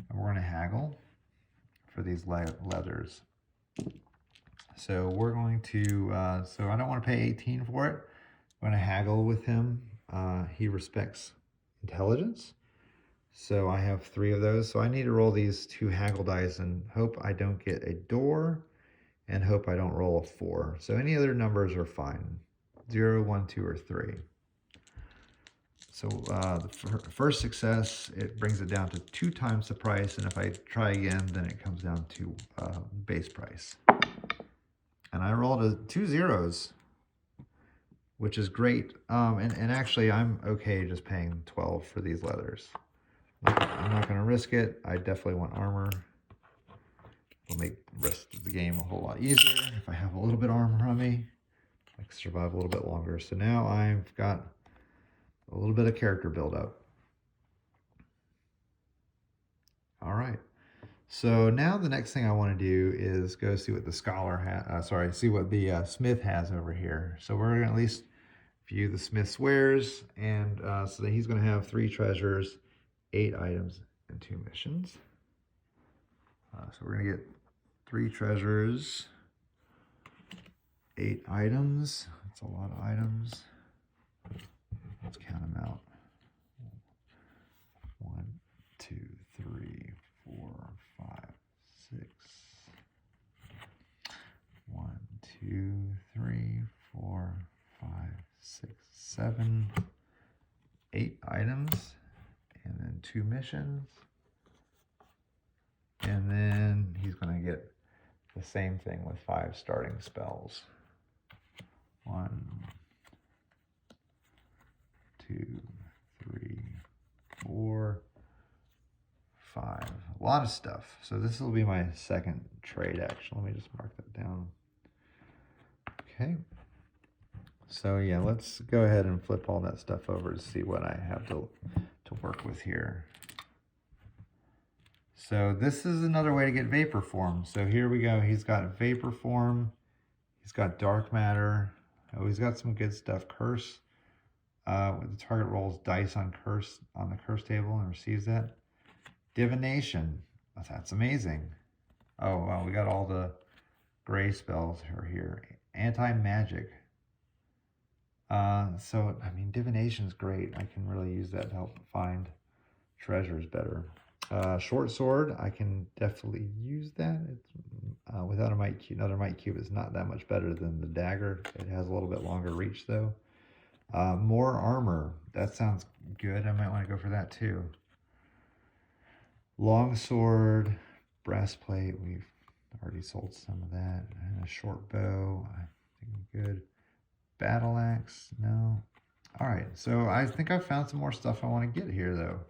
And we're going to haggle for these leathers. So we're going to, so I don't want to pay 18 for it. I'm going to haggle with him. He respects intelligence. So I have 3 of those. So I need to roll these 2 haggle dice and hope I don't get a door and hope I don't roll a 4. So any other numbers are fine. 0, 1, 2, or 3. So the first success, it brings it down to 2 times the price. And if I try again, then it comes down to base price. And I rolled 2 zeros, which is great. And actually, I'm okay just paying 12 for these leathers. I'm not going to risk it. I definitely want armor. It'll make the rest of the game a whole lot easier. If I have a little bit of armor on me, I can survive a little bit longer. So now I've got a little bit of character build up. All right. So now the next thing I want to do is go see what the scholar has, see what the smith has over here. So we're going to at least view the smith's wares, and so that he's going to have 3 treasures, 8 items, and 2 missions. So we're going to get 3 treasures, 8 items. That's a lot of items. Let's count them out. 1, 2, 3, 4, 5, 6. 1, 2, 3, 4, 5, 6, 7, 8 items, and then 2 missions. And then he's going to get the same thing with 5 starting spells. 1, 2, 3, 4, 5. A lot of stuff. So this will be my second trade action. Let me just mark that down. Okay. So yeah, let's go ahead and flip all that stuff over to see what I have to work with here. So this is another way to get vapor form. So here we go. He's got vapor form. He's got dark matter. Oh, he's got some good stuff. Curse. The target rolls dice on the curse table and receives that. Divination. That's amazing. Oh wow, we got all the gray spells are here. Anti-magic. So I mean, divination's great. I can really use that to help find treasures better. Short sword, I can definitely use that. It's, without a might cube, another might cube is not that much better than the dagger. It has a little bit longer reach though. More armor, that sounds good. I might want to go for that too. Long sword, breastplate, we've already sold some of that. And a short bow, I think good. Battle axe, no. All right, so I think I've found some more stuff I want to get here though.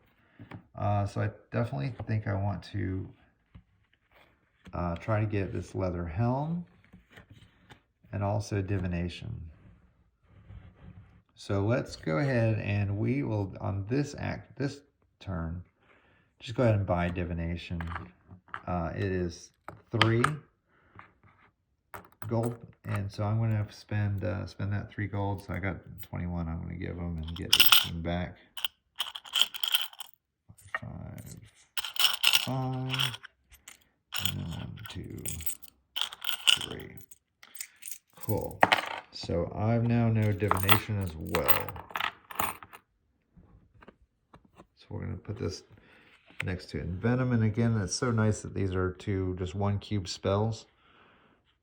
So I definitely think I want to try to get this leather helm and also divination. So let's go ahead and we will, on this turn, just go ahead and buy divination. It is 3 gold, and so I'm going to spend that 3 gold. So I got 21. I'm going to give them and get 18 back. 5, 5, and 1, 2, 3. Cool. So I now know divination as well. So we're going to put this next to it. And venom, and again, it's so nice that these are just 1 cube spells.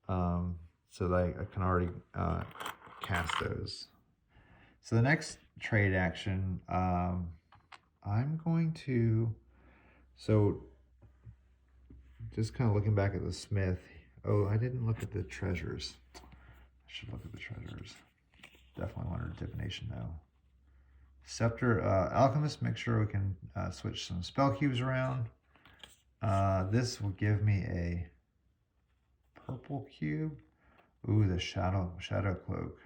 So that I can already cast those. So the next trade action, I'm going to, so just kind of looking back at the smith. Oh, I didn't look at the treasures. I should look at the treasures. Definitely wanted divination though. Scepter, alchemist, make sure we can switch some spell cubes around. This will give me a purple cube. Ooh, the shadow cloak.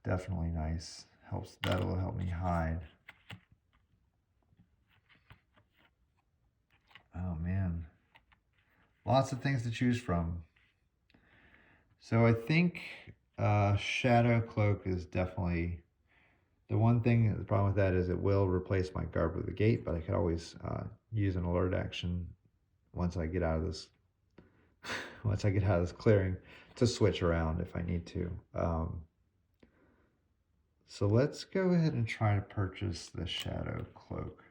Definitely nice. That'll help me hide. Oh man. Lots of things to choose from. So I think shadow cloak is definitely the one thing. The problem with that is it will replace my Garb with the gate, but I could always use an alert action once I get out of this clearing to switch around if I need to. So let's go ahead and try to purchase the shadow cloak.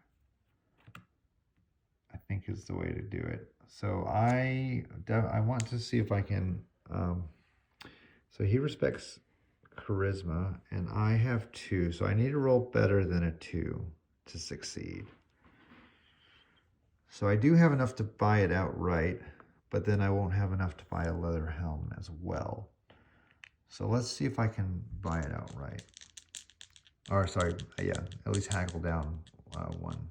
I think is the way to do it. So I want to see if I can. So he respects charisma, and I have 2. So I need to roll better than a 2 to succeed. So I do have enough to buy it outright, but then I won't have enough to buy a leather helm as well. So let's see if I can buy it outright. Or sorry, yeah, at least haggle down 1.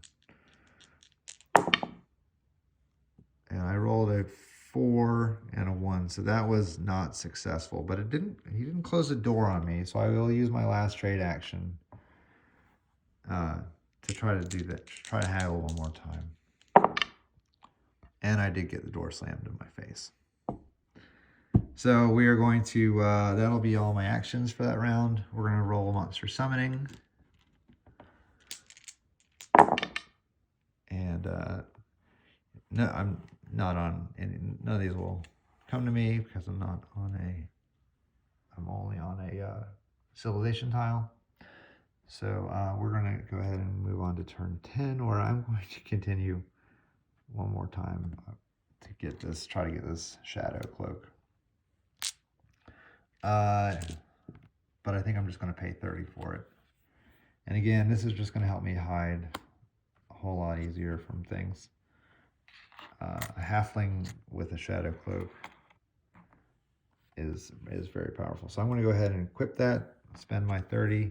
And I rolled a 4 and a 1, so that was not successful. But he didn't close the door on me, so I will use my last trade action to try to do that. Try to haggle one more time. And I did get the door slammed in my face. So we are going to, that'll be all my actions for that round. We're going to roll monster summoning. And no, I'm not on any, none of these will come to me because I'm only on a civilization tile. So we're going to go ahead and move on to turn 10, where I'm going to continue one more time to try to get this shadow cloak. But I think I'm just going to pay 30 for it. And again, this is just going to help me hide a whole lot easier from things. A halfling with a shadow cloak is very powerful. So I'm going to go ahead and equip that, spend my 30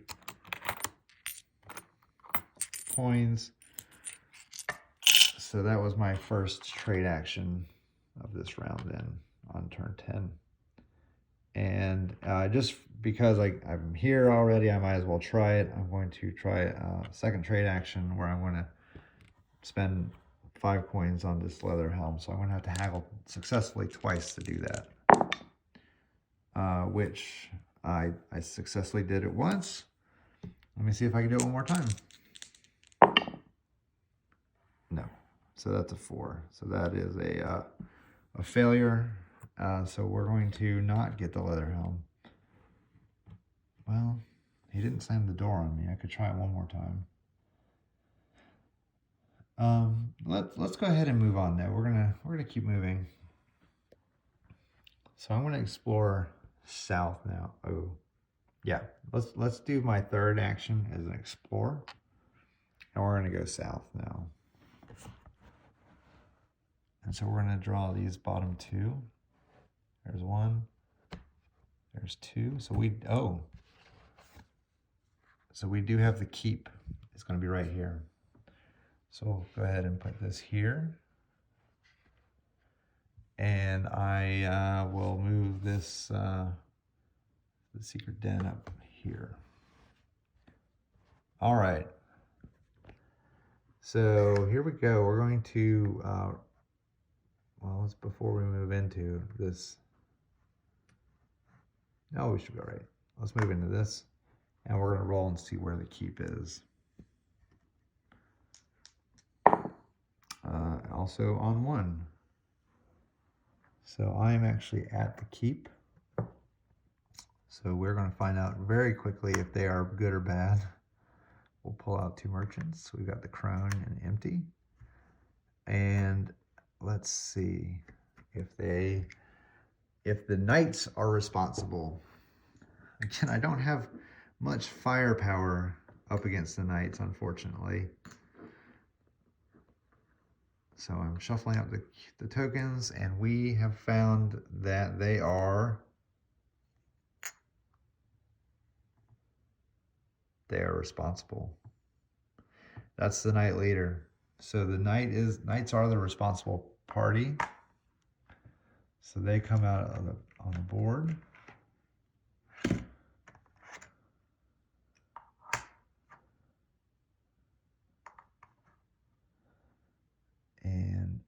coins. So that was my first trade action of this round then on turn 10. And just because I'm here already, I might as well try it. I'm going to try a second trade action where I'm going to spend 5 coins on this leather helm. So I'm going to have to haggle successfully twice to do that. Which I successfully did it once. Let me see if I can do it one more time. No. So that's a 4. So that is a failure. So we're going to not get the leather helm. Well, he didn't slam the door on me. I could try it one more time. Let's go ahead and move on though. We're gonna keep moving. So I'm gonna explore south now. Oh, yeah. Let's do my third action as an explore, and we're gonna go south now. And so we're gonna draw these bottom 2. There's 1. There's 2. So we do have the keep. It's gonna be right here. So we'll go ahead and put this here. And I will move this the secret den up here. All right. So here we go. We're going to, well, it's before we move into this. No, we should go right. Let's move into this. And we're going to roll and see where the keep is. Also on 1. So I'm actually at the keep. So we're going to find out very quickly if they are good or bad. We'll pull out 2 merchants. We've got the crone and empty. And let's see if the knights are responsible. Again, I don't have much firepower up against the knights, unfortunately. So I'm shuffling up the tokens, and we have found that they are responsible. That's the knight leader. So the knights are the responsible party. So they come out on the board. And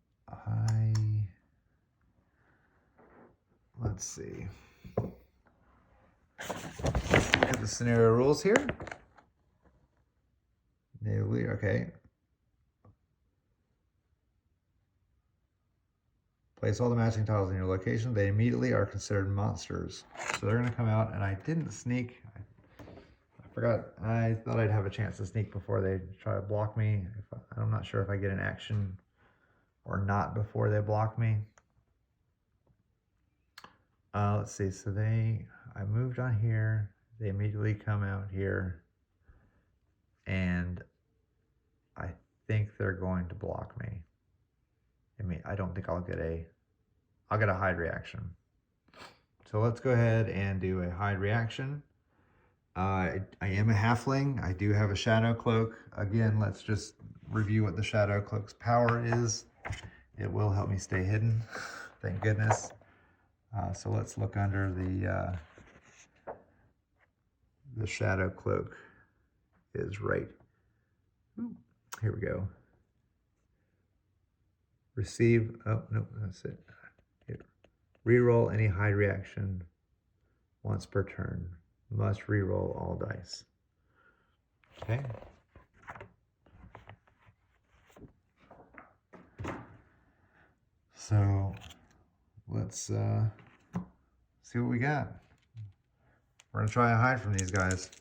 let's see. Look at the scenario rules here. Okay. Place all the matching tiles in your location. They immediately are considered monsters. So they're going to come out, and I didn't sneak. I forgot. I thought I'd have a chance to sneak before they try to block me. I'm not sure if I get an action or not before they block me. Let's see. So I moved on here. They immediately come out here, and I think they're going to block me. I don't think I'll get a hide reaction. So let's go ahead and do a hide reaction. I am a halfling. I do have a shadow cloak. Again, let's just review what the shadow cloak's power is. It will help me stay hidden, thank goodness. So let's look under the shadow cloak is right. Ooh, here we go. Receive, oh, no, that's it. Here. Reroll any hide reaction once per turn. Must reroll all dice. Okay. So let's see what we got. We're gonna try and hide from these guys.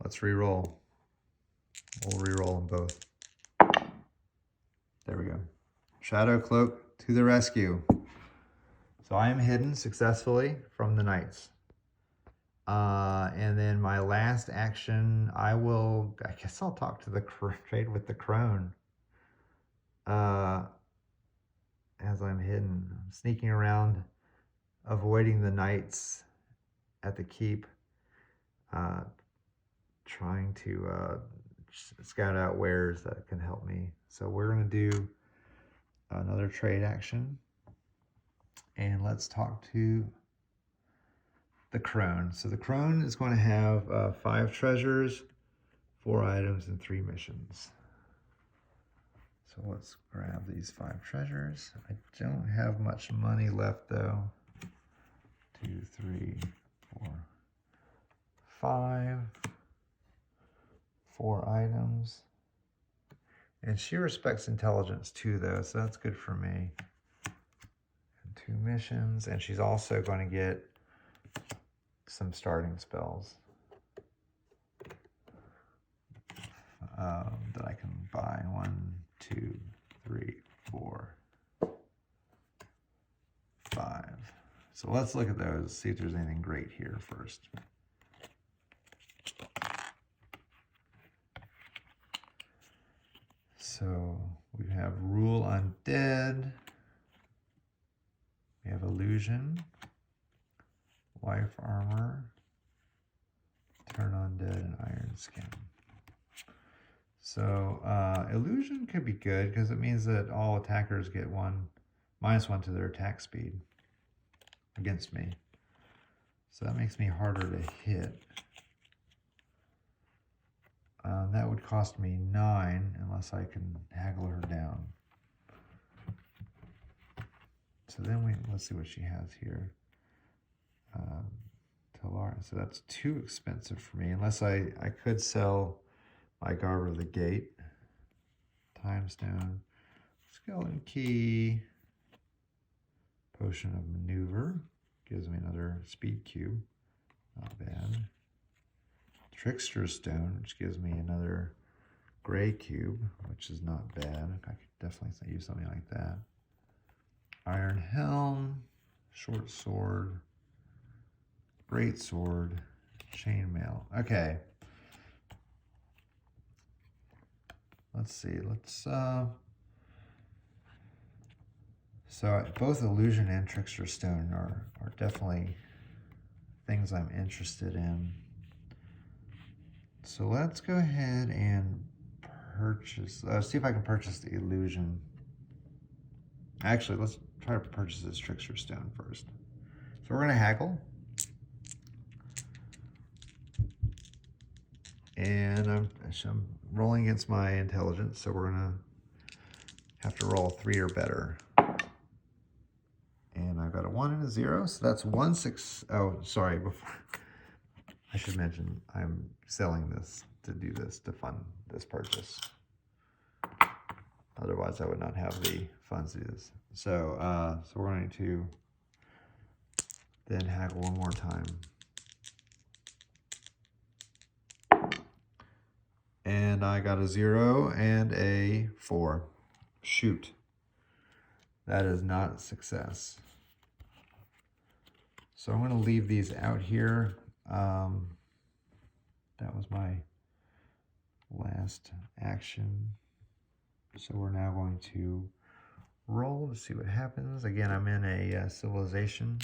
Let's re-roll. We'll re-roll them both. There we go. Shadow Cloak to the rescue. So I am hidden successfully from the knights. And then my last action, I guess I'll talk to the trade with the crone. As I'm hidden, I'm sneaking around, avoiding the knights at the keep, trying to scout out wares that can help me. So we're gonna do another trade action. And let's talk to the crone. So the crone is going to have 5 treasures, 4 items, and 3 missions. So let's grab these 5 treasures. I don't have much money left though. 2, 3, 4, 5. 4 items. And she respects intelligence too though, so that's good for me. And 2 missions, and she's also going to get some starting spells that I can buy. 1, 2, 3, 4, 5. So let's look at those, see if there's anything great here first. So we have Rule Undead, we have Illusion, Life Armor, Turn Undead, and Iron Skin. So Illusion could be good because it means that all attackers get -1 to their attack speed against me. So that makes me harder to hit. That would cost me 9 unless I can haggle her down. So then let's see what she has here. Talara, so that's too expensive for me unless I could sell my Garb of the Gate. Time Stone, Skeleton Key, Potion of Maneuver, gives me another speed cube, not bad. Trickster Stone, which gives me another gray cube, which is not bad. I could definitely use something like that. Iron Helm, Short Sword, Great Sword, Chainmail. Okay. Let's see. So both Illusion and Trickster Stone are definitely things I'm interested in. So let's go ahead and purchase, see if I can purchase the Illusion. Actually, let's try to purchase this Trickster Stone first. So we're going to haggle. And I'm rolling against my intelligence, so we're going to have to roll 3 or better. And I've got a 1 and a 0, so that's 1 6. Oh, sorry, before I should mention I'm selling this to do this, to fund this purchase. Otherwise, I would not have the funds to do this. So, so we're going to then haggle one more time. And I got a 0 and a 4. Shoot. That is not a success. So I'm going to leave these out here. That was my last action. So we're now going to roll to see what happens. Again, I'm in a civilization.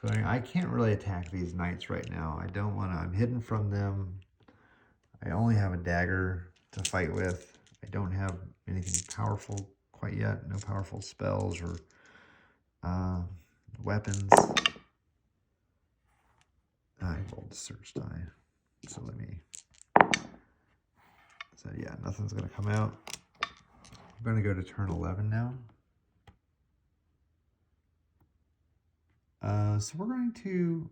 So I can't really attack these knights right now. I don't want to. I'm hidden from them. I only have a dagger to fight with. I don't have anything powerful quite yet. No powerful spells or weapons. I rolled the search die. So let me. So yeah, nothing's going to come out. I'm going to go to turn 11 now. So we're going to.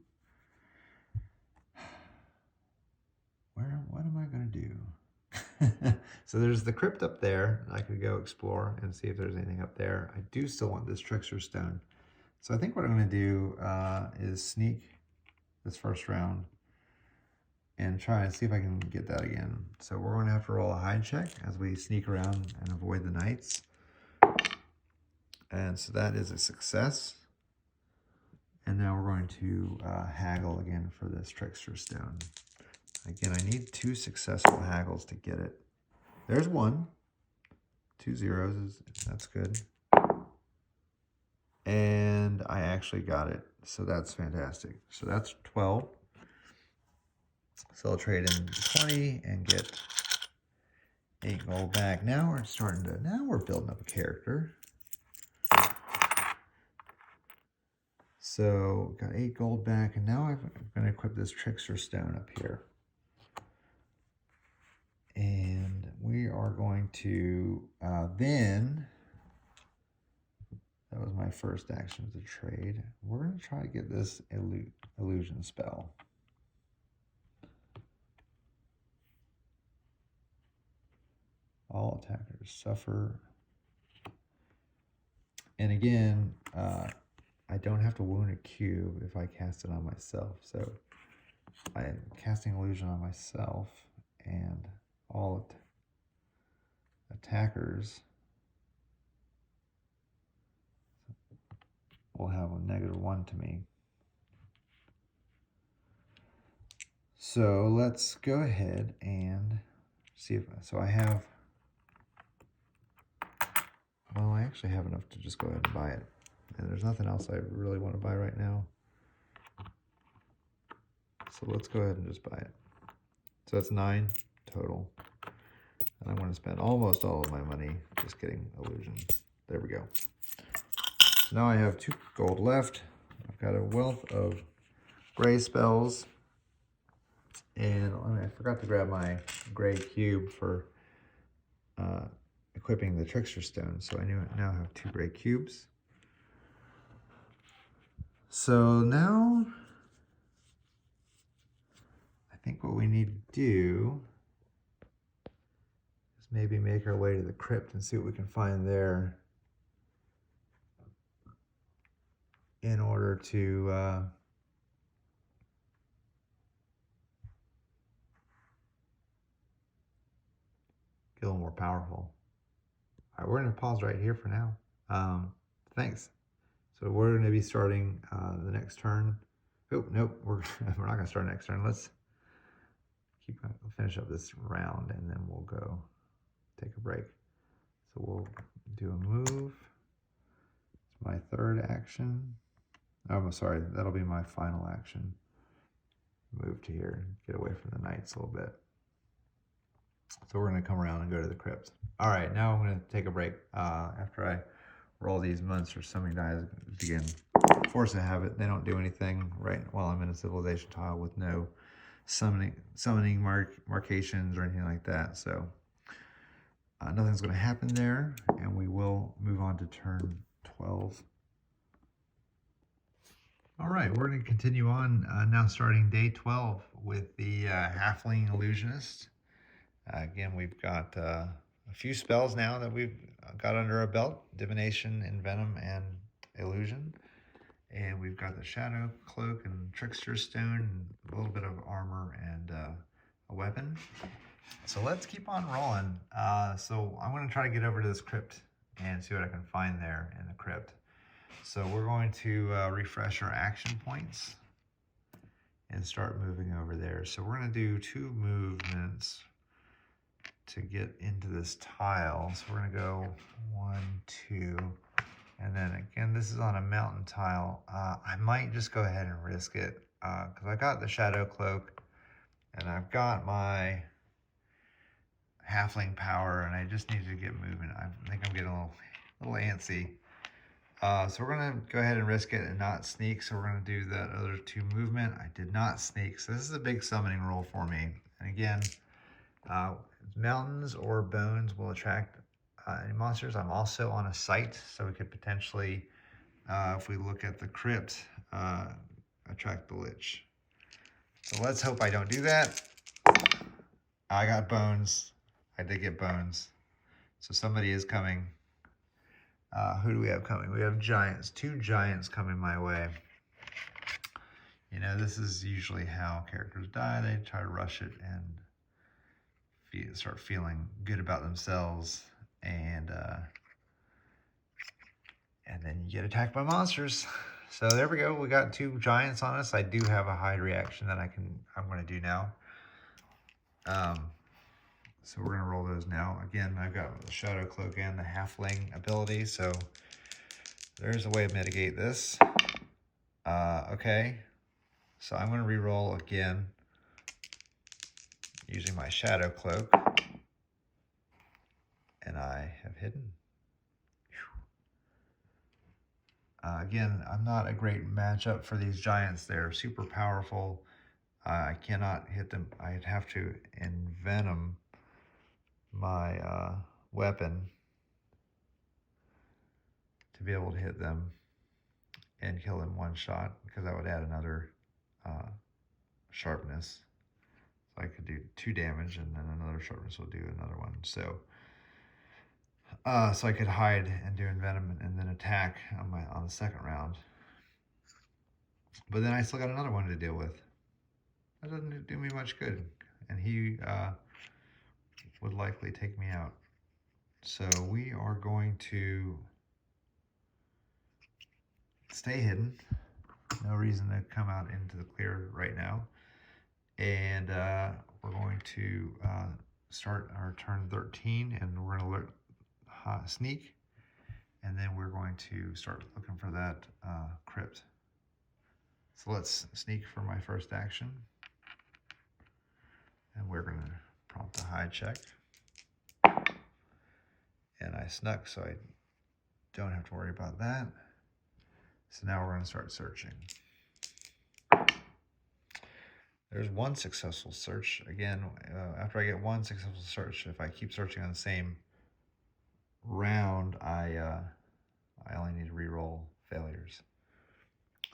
What am I going to do? So there's the crypt up there. I could go explore and see if there's anything up there. I do still want this Trickster Stone. So I think what I'm going to do is sneak this first round and try and see if I can get that again. So we're going to have to roll a hide check as we sneak around and avoid the knights. And so that is a success. And now we're going to haggle again for this Trickster Stone. Again, I need 2 successful haggles to get it. There's 1. 2 zeros, that's good. And I actually got it, so that's fantastic. So that's 12. So I'll trade in 20 and get 8 gold back. Now we're building up a character. So got 8 gold back, and now I'm going to equip this Trickster Stone up here. And we are going to then, that was my first action to trade. We're going to try to get this illusion spell. All attackers suffer. And again, I don't have to wound a cube if I cast it on myself. So I am casting illusion on myself, and all attackers will have a -1 to me. So let's go ahead and see if, so I have, well, I actually have enough to just go ahead and buy it. And there's nothing else I really want to buy right now. So let's go ahead and just buy it. So it's 9 total. And I'm going to spend almost all of my money just getting illusion. There we go. So now I have 2 gold left. I've got a wealth of gray spells. And I forgot to grab my gray cube for equipping the Trickster Stone. So I now have 2 gray cubes. So now I think what we need to do is maybe make our way to the crypt and see what we can find there in order to get a little more powerful. All right, we're going to pause right here for now. Thanks. So we're going to be starting the next turn. Oh, nope, we're not going to start next turn. Let's finish up this round, and then we'll go take a break. So we'll do a move. It's my 3rd action. Oh, I'm sorry, that'll be my final action. Move to here, get away from the knights a little bit. So we're going to come around and go to the crypt. All right, now I'm going to take a break after I roll these monster summoning dice again. Force of habit, they don't do anything right while I'm in a civilization tile with no summoning markations or anything like that. So nothing's going to happen there, and we will move on to turn 12. All right, we're going to continue on now, starting day 12 with the Halfling Illusionist. Again, we've got a few spells now that we've got under our belt: Divination, Envenom, and Illusion. And we've got the Shadow Cloak and Trickster Stone, and a little bit of armor and a weapon. So let's keep on rolling. So I'm going to try to get over to this crypt and see what I can find there in the crypt. So we're going to refresh our action points and start moving over there. So we're going to do 2 movements to get into this tile. So we're going to go 1, 2, and then again, this is on a mountain tile. I might just go ahead and risk it because I got the Shadow Cloak and I've got my Halfling power, and I just need to get moving. I think I'm getting a little antsy. So we're going to go ahead and risk it and not sneak. So we're going to do that other 2 movement. I did not sneak. So this is a big summoning roll for me. And again, mountains or bones will attract any monsters. I'm also on a site, so we could potentially, if we look at the crypt, attract the Lich. So let's hope I don't do that. I got bones. I did get bones. So somebody is coming. Who do we have coming? We have giants. 2 giants coming my way. You know, this is usually how characters die. They try to rush it and start feeling good about themselves, and then you get attacked by monsters. So there we go. We got 2 giants on us. I do have a hide reaction that I'm going to do now. So we're going to roll those now. Again, I've got the Shadow Cloak and the Halfling ability, so there's a way to mitigate this. Okay, so I'm going to re-roll again using my Shadow Cloak, and I have hidden. Again, I'm not a great matchup for these giants. They're super powerful. I cannot hit them. I'd have to envenom my weapon to be able to hit them and kill them one shot, because that would add another sharpness. So I could do 2 damage, and then another sharpness will do another one. So so I could hide and do envenom and then attack on the second round. But then I still got another one to deal with. That doesn't do me much good, and he would likely take me out. So we are going to stay hidden. No reason to come out into the clear right now. And we're going to start our turn 13, and we're going to sneak, and then we're going to start looking for that crypt. So let's sneak for my first action, and we're going to prompt a hide check. And I snuck, so I don't have to worry about that. So now we're going to start searching. There's one successful search. Again, after I get one successful search, if I keep searching on the same round, I only need to re-roll failures.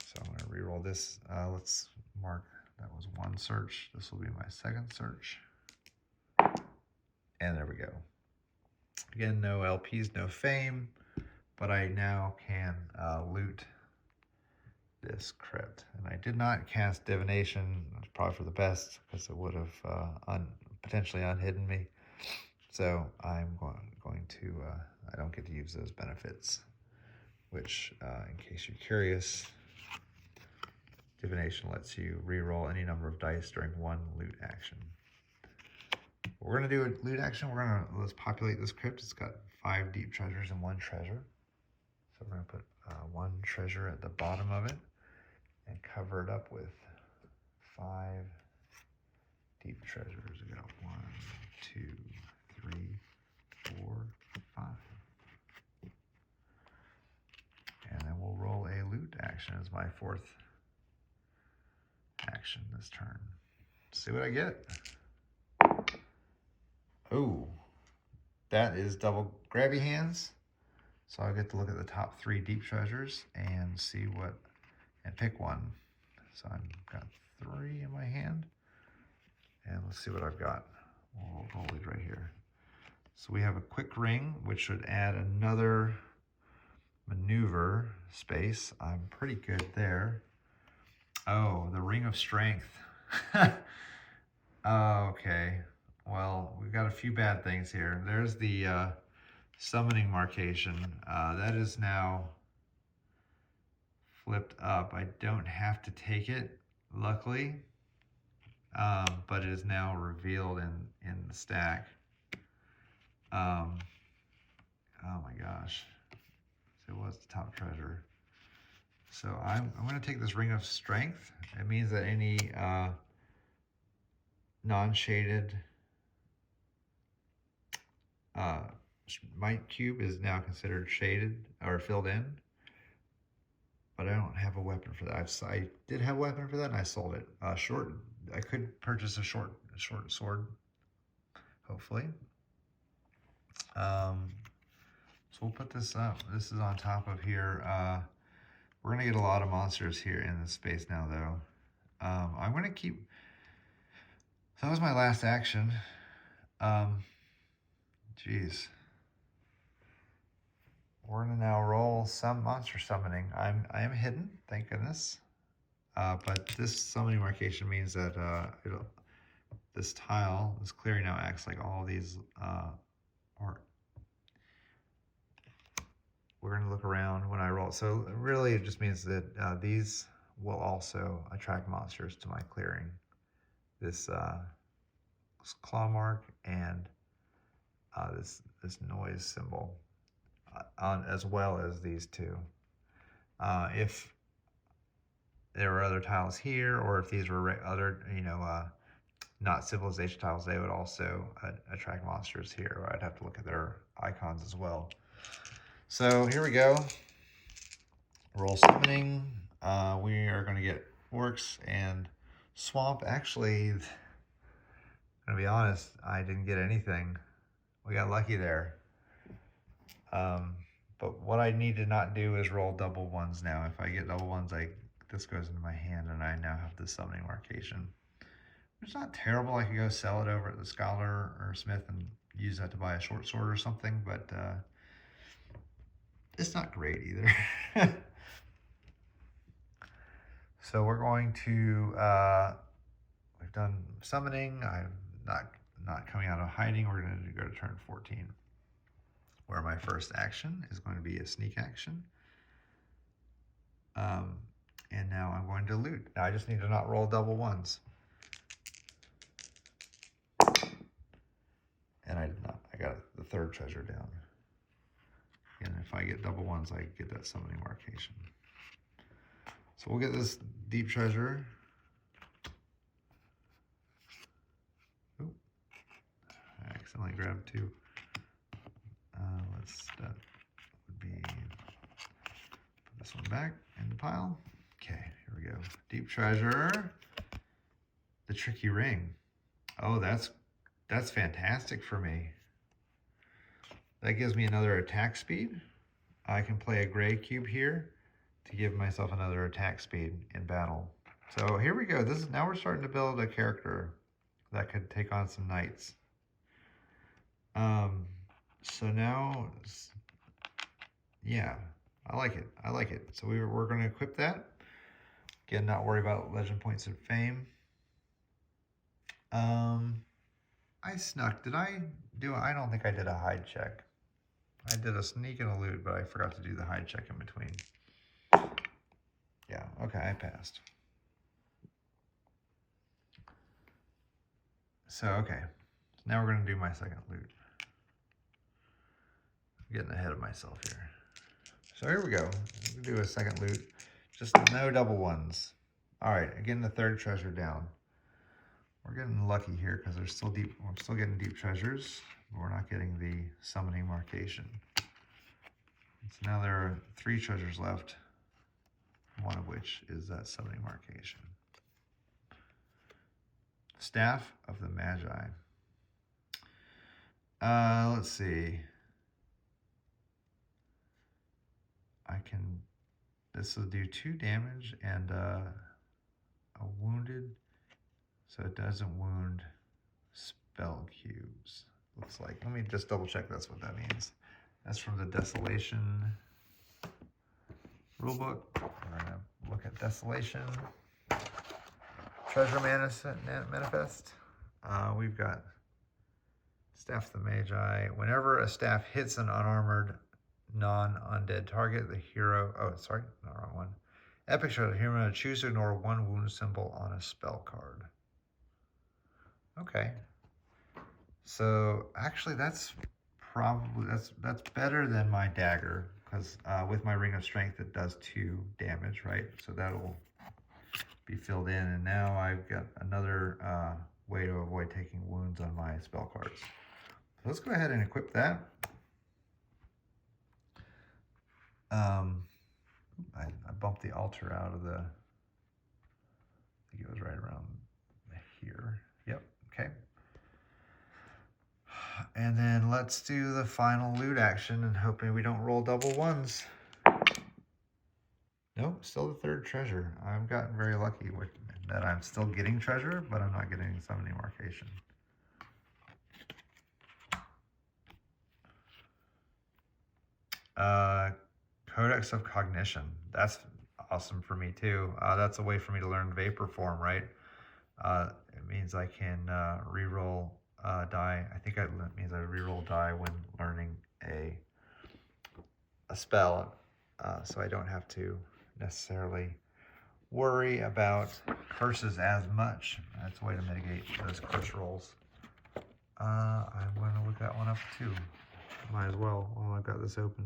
So I'm going to re-roll this. Let's mark that was one search. This will be my second search. And there we go. Again, no LPs, no fame, but I now can loot this crypt. And I did not cast divination. It's probably for the best, because it would have potentially unhidden me. So I'm going to, I don't get to use those benefits, which, in case you're curious, divination lets you re-roll any number of dice during one loot action. We're going to do a loot action. Let's populate this crypt. It's got 5 deep treasures and 1 treasure. So we're going to put 1 treasure at the bottom of it and cover it up with 5 deep treasures. We got 1, 2, 3, 4, 5. And then we'll roll a loot action as my 4th action this turn. See what I get. Oh, that is double grabby hands. So I'll get to look at the top 3 deep treasures and see what, and pick one. So I've got 3 in my hand, and let's see what I've got. We'll roll it right here. So we have a quick ring, which should add another maneuver space. I'm pretty good there. Oh, the ring of strength. Okay. Well, we've got a few bad things here. There's the summoning marcation. That is now flipped up. I don't have to take it, luckily, but it is now revealed in the stack. Oh my gosh. So it was the top treasure. So I'm going to take this ring of strength. It means that any non-shaded might cube is now considered shaded or filled in, but I don't have a weapon for that. I did have a weapon for that, and I sold it. I could purchase a short sword, hopefully. So we'll put this up. This is on top of here. We're gonna get a lot of monsters here in this space now, though. I'm gonna keep. So that was my last action. Geez. We're gonna now roll some monster summoning. I am hidden, thank goodness. But this summoning marcation means that this tile, this clearing now acts like all these. We're gonna look around when I roll. So really, it just means that these will also attract monsters to my clearing. This claw mark and this noise symbol. As well as these 2. If there were other tiles here, or if these were other, not civilization tiles, they would also attract monsters here. I'd have to look at their icons as well. So here we go. Roll summoning. We are going to get orcs and swamp. Actually, I'm going to be honest, I didn't get anything. We got lucky there. But what I need to not do is roll double ones now. If I get double ones, this goes into my hand and I now have the summoning marcation. It's not terrible. I could go sell it over at the Scholar or Smith and use that to buy a short sword or something, but it's not great either. So we're going to, we've done summoning. I'm not coming out of hiding. We're going to go to turn 14, where my first action is going to be a sneak action. And now I'm going to loot. Now I just need to not roll double ones. And I did not. I got the third treasure down. And if I get double ones, I get that summoning marcation. So we'll get this deep treasure. Oop. I accidentally grabbed two. That would be, put this one back in the pile. Okay, here we go. Deep treasure. The tricky ring. Oh, that's fantastic for me. That gives me another attack speed. I can play a gray cube here to give myself another attack speed in battle. So here we go. Now we're starting to build a character that could take on some knights. So now, yeah, I like it. I like it. So we're going to equip that. Again, not worry about legend points of fame. I snuck. Did I do? I don't think I did a hide check. I did a sneak and a loot, but I forgot to do the hide check in between. Yeah, okay, I passed. So, okay. Now we're going to do my second loot. I'm getting ahead of myself here. So here we go. We'll do a second loot. Just no double ones. All right, again, the third treasure down. We're getting lucky here because there's still deep. We're still getting deep treasures, but we're not getting the summoning marcation. So now there are 3 treasures left, one of which is that summoning marcation. Staff of the Magi. Let's see. This will do 2 damage and a wounded, so it doesn't wound spell cubes. Looks like. Let me just double check that's what that means. That's from the Desolation rulebook. We're going to look at Desolation. Treasure Manifest. We've got Staff of the Magi. Whenever a staff hits an unarmored, non-undead target, the hero... Oh, sorry, not the wrong one. Epic treasure. Hero choose to ignore 1 wound symbol on a spell card. Okay. So actually, that's probably that's better than my dagger, because with my Ring of Strength it does 2 damage, right? So that'll be filled in, and now I've got another way to avoid taking wounds on my spell cards. So let's go ahead and equip that. I bumped the altar out of the, I think it was right around here. Yep, okay. And then let's do the final loot action and hoping we don't roll double ones. Nope, still the third treasure. I've gotten very lucky with that. I'm still getting treasure, but I'm not getting summoning marcation. Codex of Cognition. That's awesome for me too. That's a way for me to learn vapor form, right? It means I can reroll die. I think it means I reroll die when learning a spell, so I don't have to necessarily worry about curses as much. That's a way to mitigate those curse rolls. I'm going to look that one up too. Might as well while I've got this open.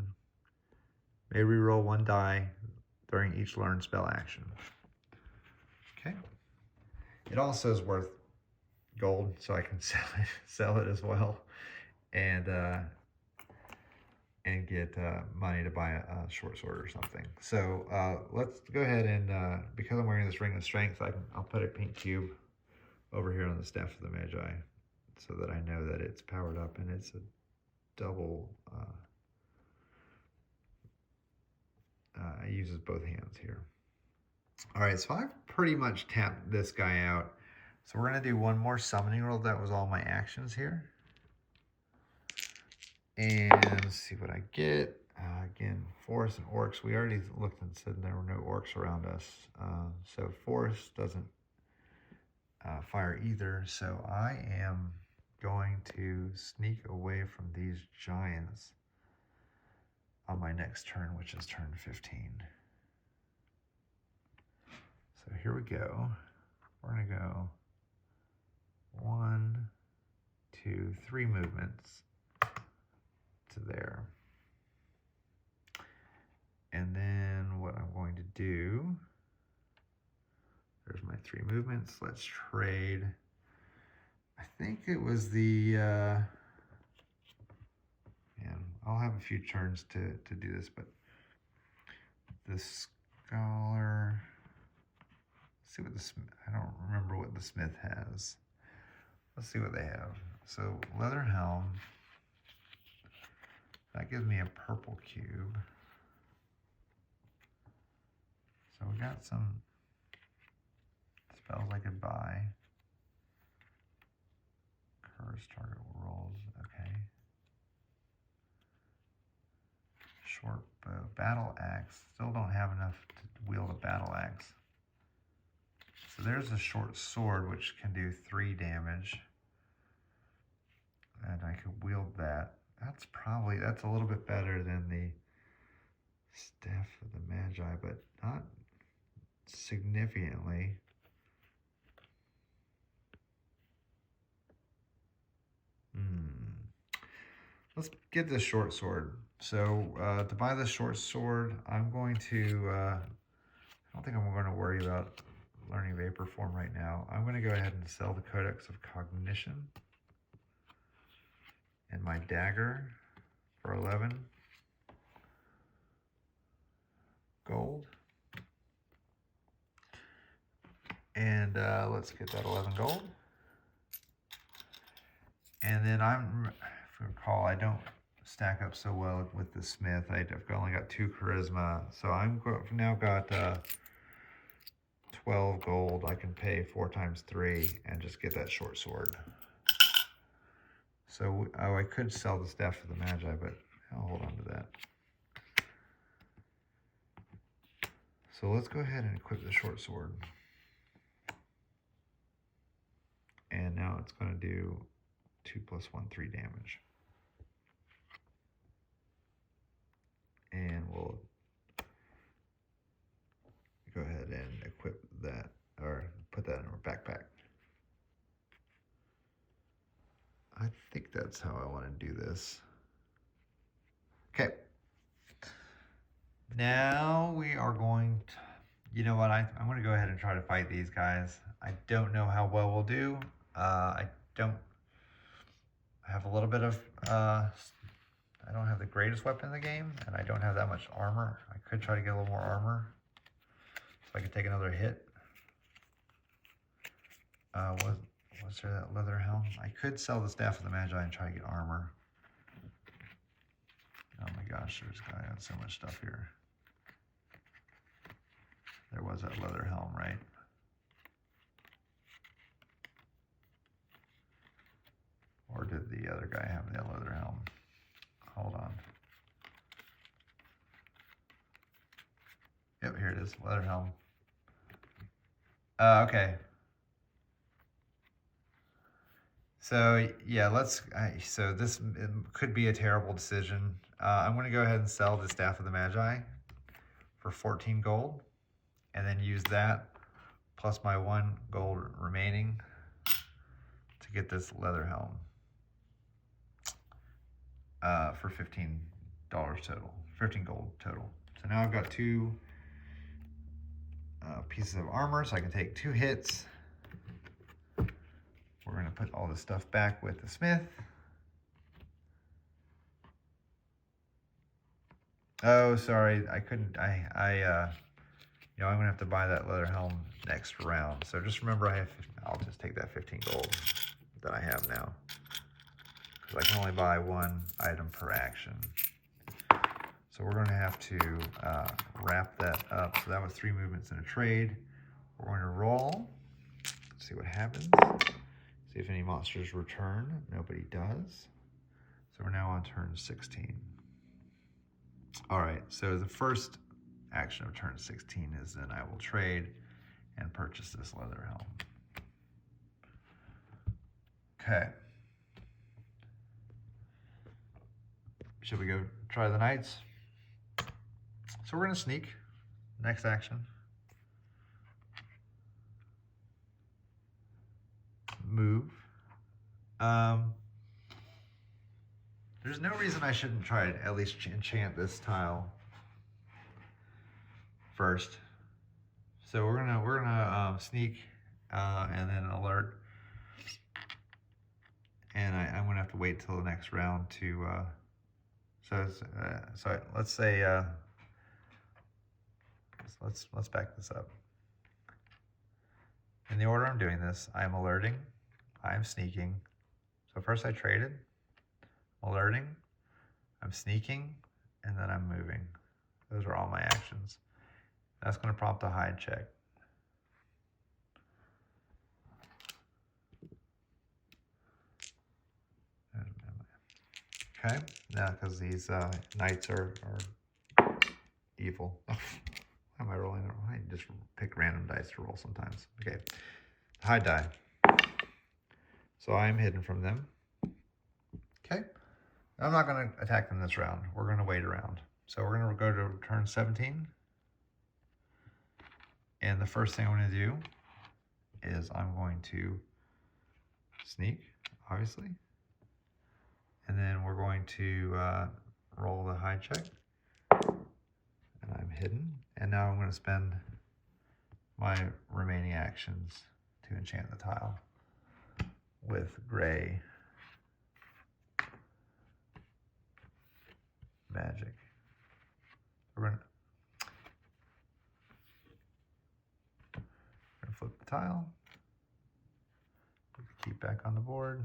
May reroll 1 die during each learned spell action. Okay. It also is worth gold, so I can sell it as well. And and get money to buy a short sword or something. So let's go ahead and, because I'm wearing this Ring of Strength, I'll put a pink cube over here on the Staff of the Magi so that I know that it's powered up and it's a double, it uses both hands here. All right, so I've pretty much tapped this guy out. So we're gonna do one more summoning roll. That was all my actions here. And let's see what I get. Again, forests and orcs. We already looked and said there were no orcs around us. So forest doesn't fire either. So I am going to sneak away from these giants on my next turn, which is turn 15. So here we go. We're gonna go 1, 2, 3 movements to there. And then what I'm going to do, there's my 3 movements. Let's trade. I think it was the, man, I'll have a few turns to do this, but the scholar, let's see what I don't remember what the smith has. Let's see what they have. So leather helm, that gives me a purple cube. So we got some spells I could buy. Curse target rolls, okay. Short bow, battle axe. Still don't have enough to wield a battle axe. So there's a short sword which can do 3 damage. And I could wield that. That's a little bit better than the Staff of the Magi, but not significantly. Let's get this short sword. So to buy this short sword, I'm going to, I don't think I'm going to worry about learning vapor form right now. I'm going to go ahead and sell the Codex of Cognition and my dagger for 11 gold. And let's get that 11 gold. And then if you recall, I don't stack up so well with the smith. I've only got 2 charisma. So I've now got 12 gold. I can pay 4 times 3 and just get that short sword. So, I could sell the Staff of the Magi, but I'll hold on to that. So let's go ahead and equip the short sword. And now it's going to do 2 + 1, 3 damage. And we'll go ahead and equip that, or put that in our backpack. I think that's how I want to do this. Okay. Now we are going to, you know what, I'm going to go ahead and try to fight these guys. I don't know how well we'll do. I have a little bit of, I don't have the greatest weapon in the game, and I don't have that much armor. I could try to get a little more armor, so I could take another hit. Was there that leather helm? I could sell the Staff of the Magi and try to get armor. Oh my gosh, I got so much stuff here. There was that leather helm, right? Or did the other guy have that leather helm? Hold on. Yep, here it is, leather helm. Okay. So yeah, so this could be a terrible decision. I'm gonna go ahead and sell the Staff of the Magi for 14 gold, and then use that plus my 1 gold remaining to get this leather helm for $15 total, 15 gold total. So now I've got 2 pieces of armor, so I can take 2 hits. We're going to put all this stuff back with the smith. Oh, sorry, I couldn't, you know, I'm gonna have to buy that leather helm next round. So just remember I'll just take that 15 gold that I have now. Because I can only buy one item per action. So we're gonna have to wrap that up. So that was 3 movements in a trade. We're going to roll, see what happens. See if any monsters return. Nobody does. So we're now on turn 16. All right, so the first action of turn 16 is then I will trade and purchase this leather helm. Okay. Should we go try the knights? So we're gonna sneak, next action. Move. There's no reason I shouldn't try to at least enchant this tile first. So we're gonna sneak and then alert, and I'm gonna have to wait till the next round to. So let's say let's back this up. In the order I'm doing this, I'm alerting, I'm sneaking. So first I traded, alerting, I'm sneaking, and then I'm moving. Those are all my actions. That's going to prompt a hide check. Okay, now because these knights are evil. Why am I rolling? I just pick random dice to roll sometimes. Okay, hide die. So I'm hidden from them. Okay, I'm not going to attack them this round. We're going to wait around. So we're going to go to turn 17. And the first thing I'm going to do is I'm going to sneak, obviously. And then we're going to roll the hide check. And I'm hidden. And now I'm going to spend my remaining actions to enchant the tile with gray magic. We're going to flip the tile. Put the keep back on the board.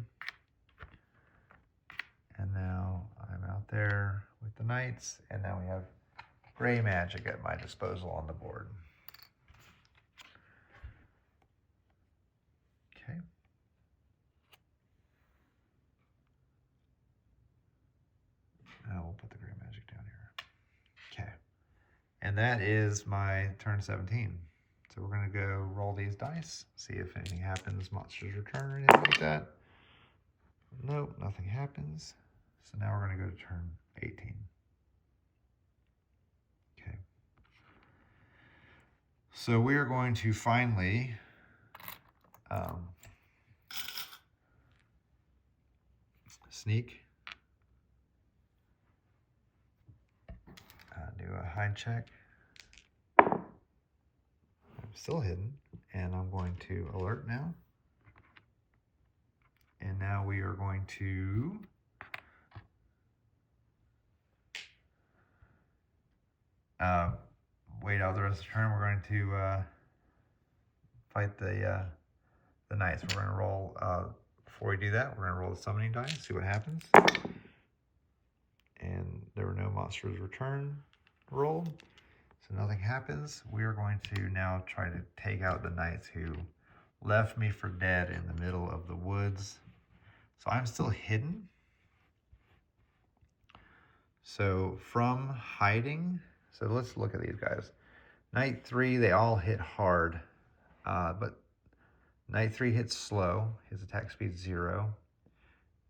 And now I'm out there with the knights, and now we have gray magic at my disposal on the board. Okay. Now we'll put the gray magic down here. Okay. And that is my turn 17. So we're going to go roll these dice, see if anything happens, monsters return or anything like that. Nope, nothing happens. So now we're going to go to turn 18. Okay. So we are going to finally sneak, do a hide check. I'm still hidden, and I'm going to alert now. And now we are going to wait out the rest of the turn. We're going to fight the knights. We're going to roll, before we do that, we're going to roll the summoning die, see what happens. And there were no monsters returned rolled, so nothing happens. We are going to now try to take out the knights who left me for dead in the middle of the woods. So I'm still hidden. So from hiding, so let's look at these guys. Knight 3, they all hit hard, but Knight 3 hits slow. His attack speed 0.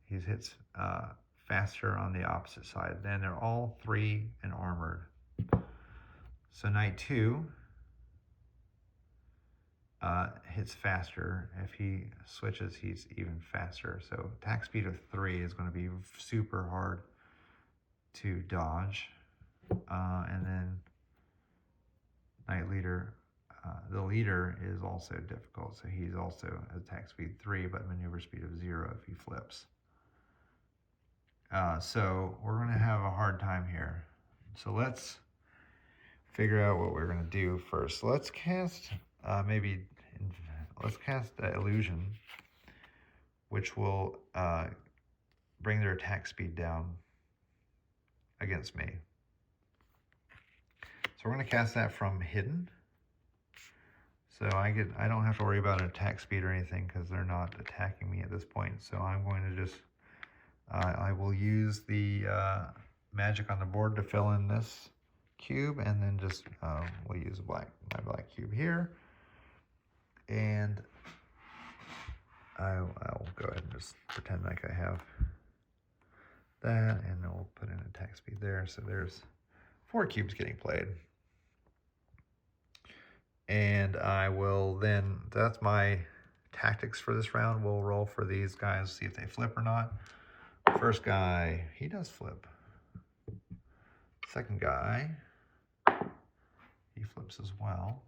He hits faster on the opposite side. Then they're all 3 and armored. So Knight 2 hits faster. If he switches, he's even faster. So attack speed of 3 is going to be super hard to dodge. And then Knight Leader, the leader is also difficult. So he's also attack speed 3, but maneuver speed of 0 if he flips. So we're going to have a hard time here. So let's figure out what we're going to do first. Let's cast let's cast Illusion, which will bring their attack speed down against me. So we're going to cast that from Hidden. So I don't have to worry about an attack speed or anything because they're not attacking me at this point. So I'm going to just I will use the magic on the board to fill in this cube, and then just we'll use my black cube here, and I'll go ahead and just pretend like I have that, and then we'll put in attack speed there. So there's 4 cubes getting played. And I will then, that's my tactics for this round. We'll roll for these guys, see if they flip or not. First guy, he does flip. Second guy, he flips as well.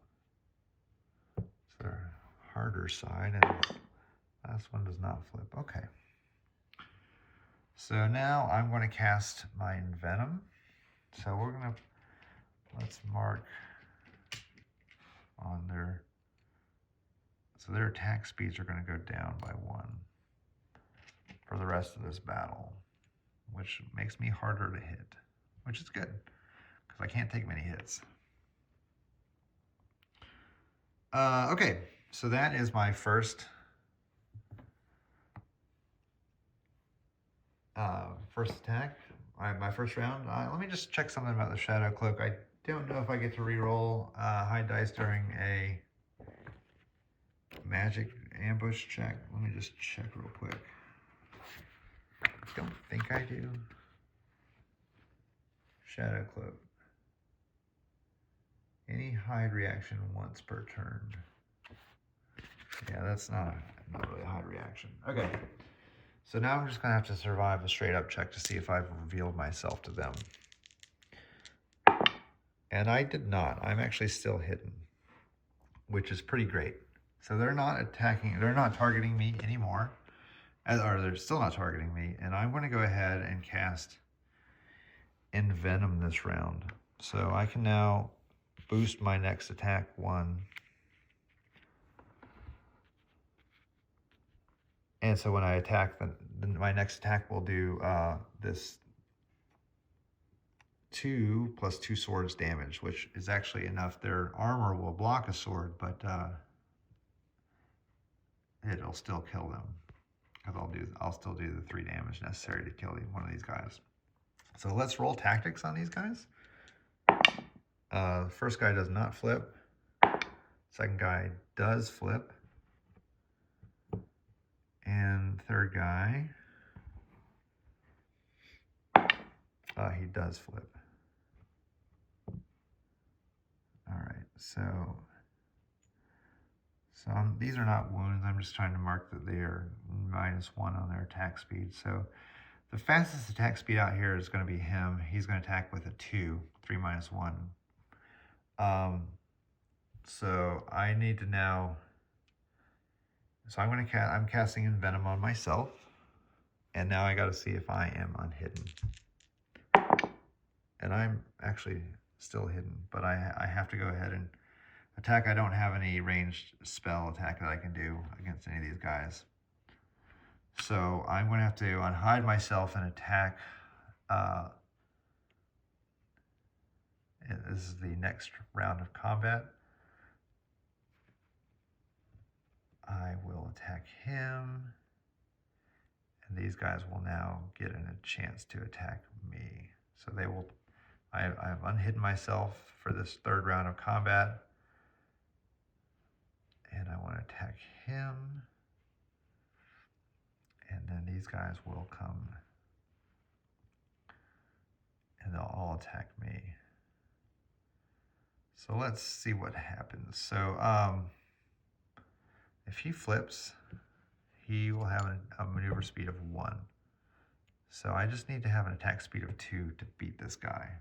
It's their harder side, and last one does not flip. Okay. So now I'm going to cast my Envenom. So we're going to, let's mark on their, so their attack speeds are going to go down by 1 for the rest of this battle, which makes me harder to hit, which is good because I can't take many hits. Okay, so that is my first attack, my first round. Let me just check something about the Shadow Cloak. I don't know if I get to reroll high dice during a magic ambush check. Let me just check real quick. I don't think I do. Shadow Cloak. Any hide reaction once per turn. Yeah, that's not really a hide reaction. Okay. So now I'm just going to have to survive a straight up check to see if I've revealed myself to them. And I did not. I'm actually still hidden, which is pretty great. So they're not attacking, they're not targeting me anymore. Or they're still not targeting me. And I'm going to go ahead and cast Envenom this round. So I can now boost my next attack 1. And so when I attack, then my next attack will do this 2 plus 2 swords damage, which is actually enough. Their armor will block a sword, but it'll still kill them. Because I'll still do the 3 damage necessary to kill one of these guys. So let's roll tactics on these guys. First guy does not flip. Second guy does flip. And third guy, he does flip. All right, so these are not wounds. I'm just trying to mark that they are -1 on their attack speed. So the fastest attack speed out here is going to be him. He's going to attack with a 2, 3 minus 1. So I need to now. So I'm casting Envenom on myself, and now I got to see if I am unhidden. And I'm actually still hidden, but I have to go ahead and attack. I don't have any ranged spell attack that I can do against any of these guys. So I'm going to have to unhide myself and attack. This is the next round of combat. I will attack him, and these guys will now get a chance to attack me. So they will. I've unhidden myself for this 3rd round of combat, and I want to attack him, and then these guys will come, and they'll all attack me. So let's see what happens. So if he flips, he will have a maneuver speed of 1. So I just need to have an attack speed of 2 to beat this guy.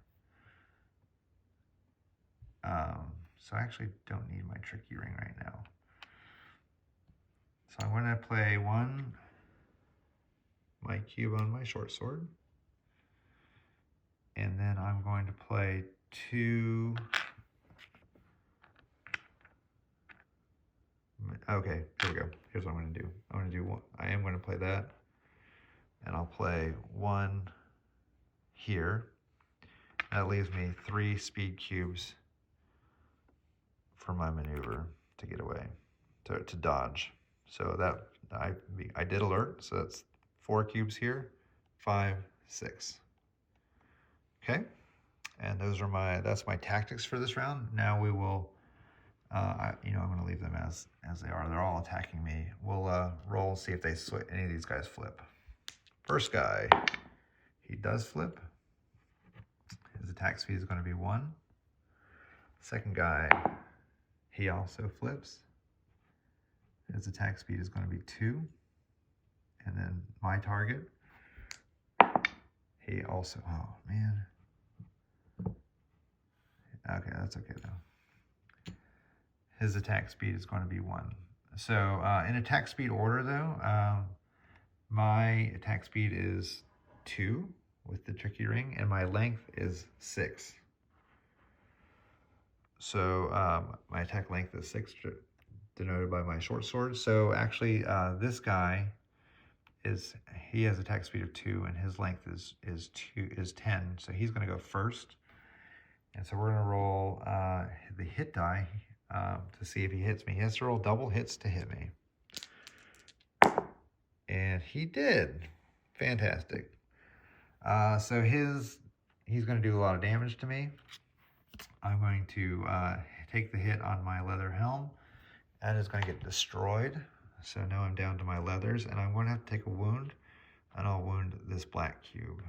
So I actually don't need my tricky ring right now. So I'm going to play my cube on my short sword. And then I'm going to play 2. Okay, here we go. Here's what I'm going to do. I'm going to do one. I am going to play that. And I'll play 1 here. That leaves me 3 speed cubes for my maneuver to get away, to dodge. So that I did alert. So that's 4 cubes here, 5, 6. Okay, and that's my tactics for this round. Now we will, I'm going to leave them as they are. They're all attacking me. We'll roll, see if any of these guys flip. First guy, he does flip. His attack speed is going to be 1. Second guy, he also flips. His attack speed is going to be 2. And then my target, he also, oh man. Okay, that's okay though. His attack speed is going to be 1. So in attack speed order though, my attack speed is 2 with the tricky ring, and my length is 6. So my attack length is 6, denoted by my short sword. So actually, this guy he has attack speed of 2, and his length is 10. So he's going to go first, and so we're going to roll the hit die to see if he hits me. He has to roll double hits to hit me, and he did. Fantastic. So he's going to do a lot of damage to me. I'm going to take the hit on my leather helm. That is going to get destroyed. So now I'm down to my leathers, and I'm going to have to take a wound, and I'll wound this black cube.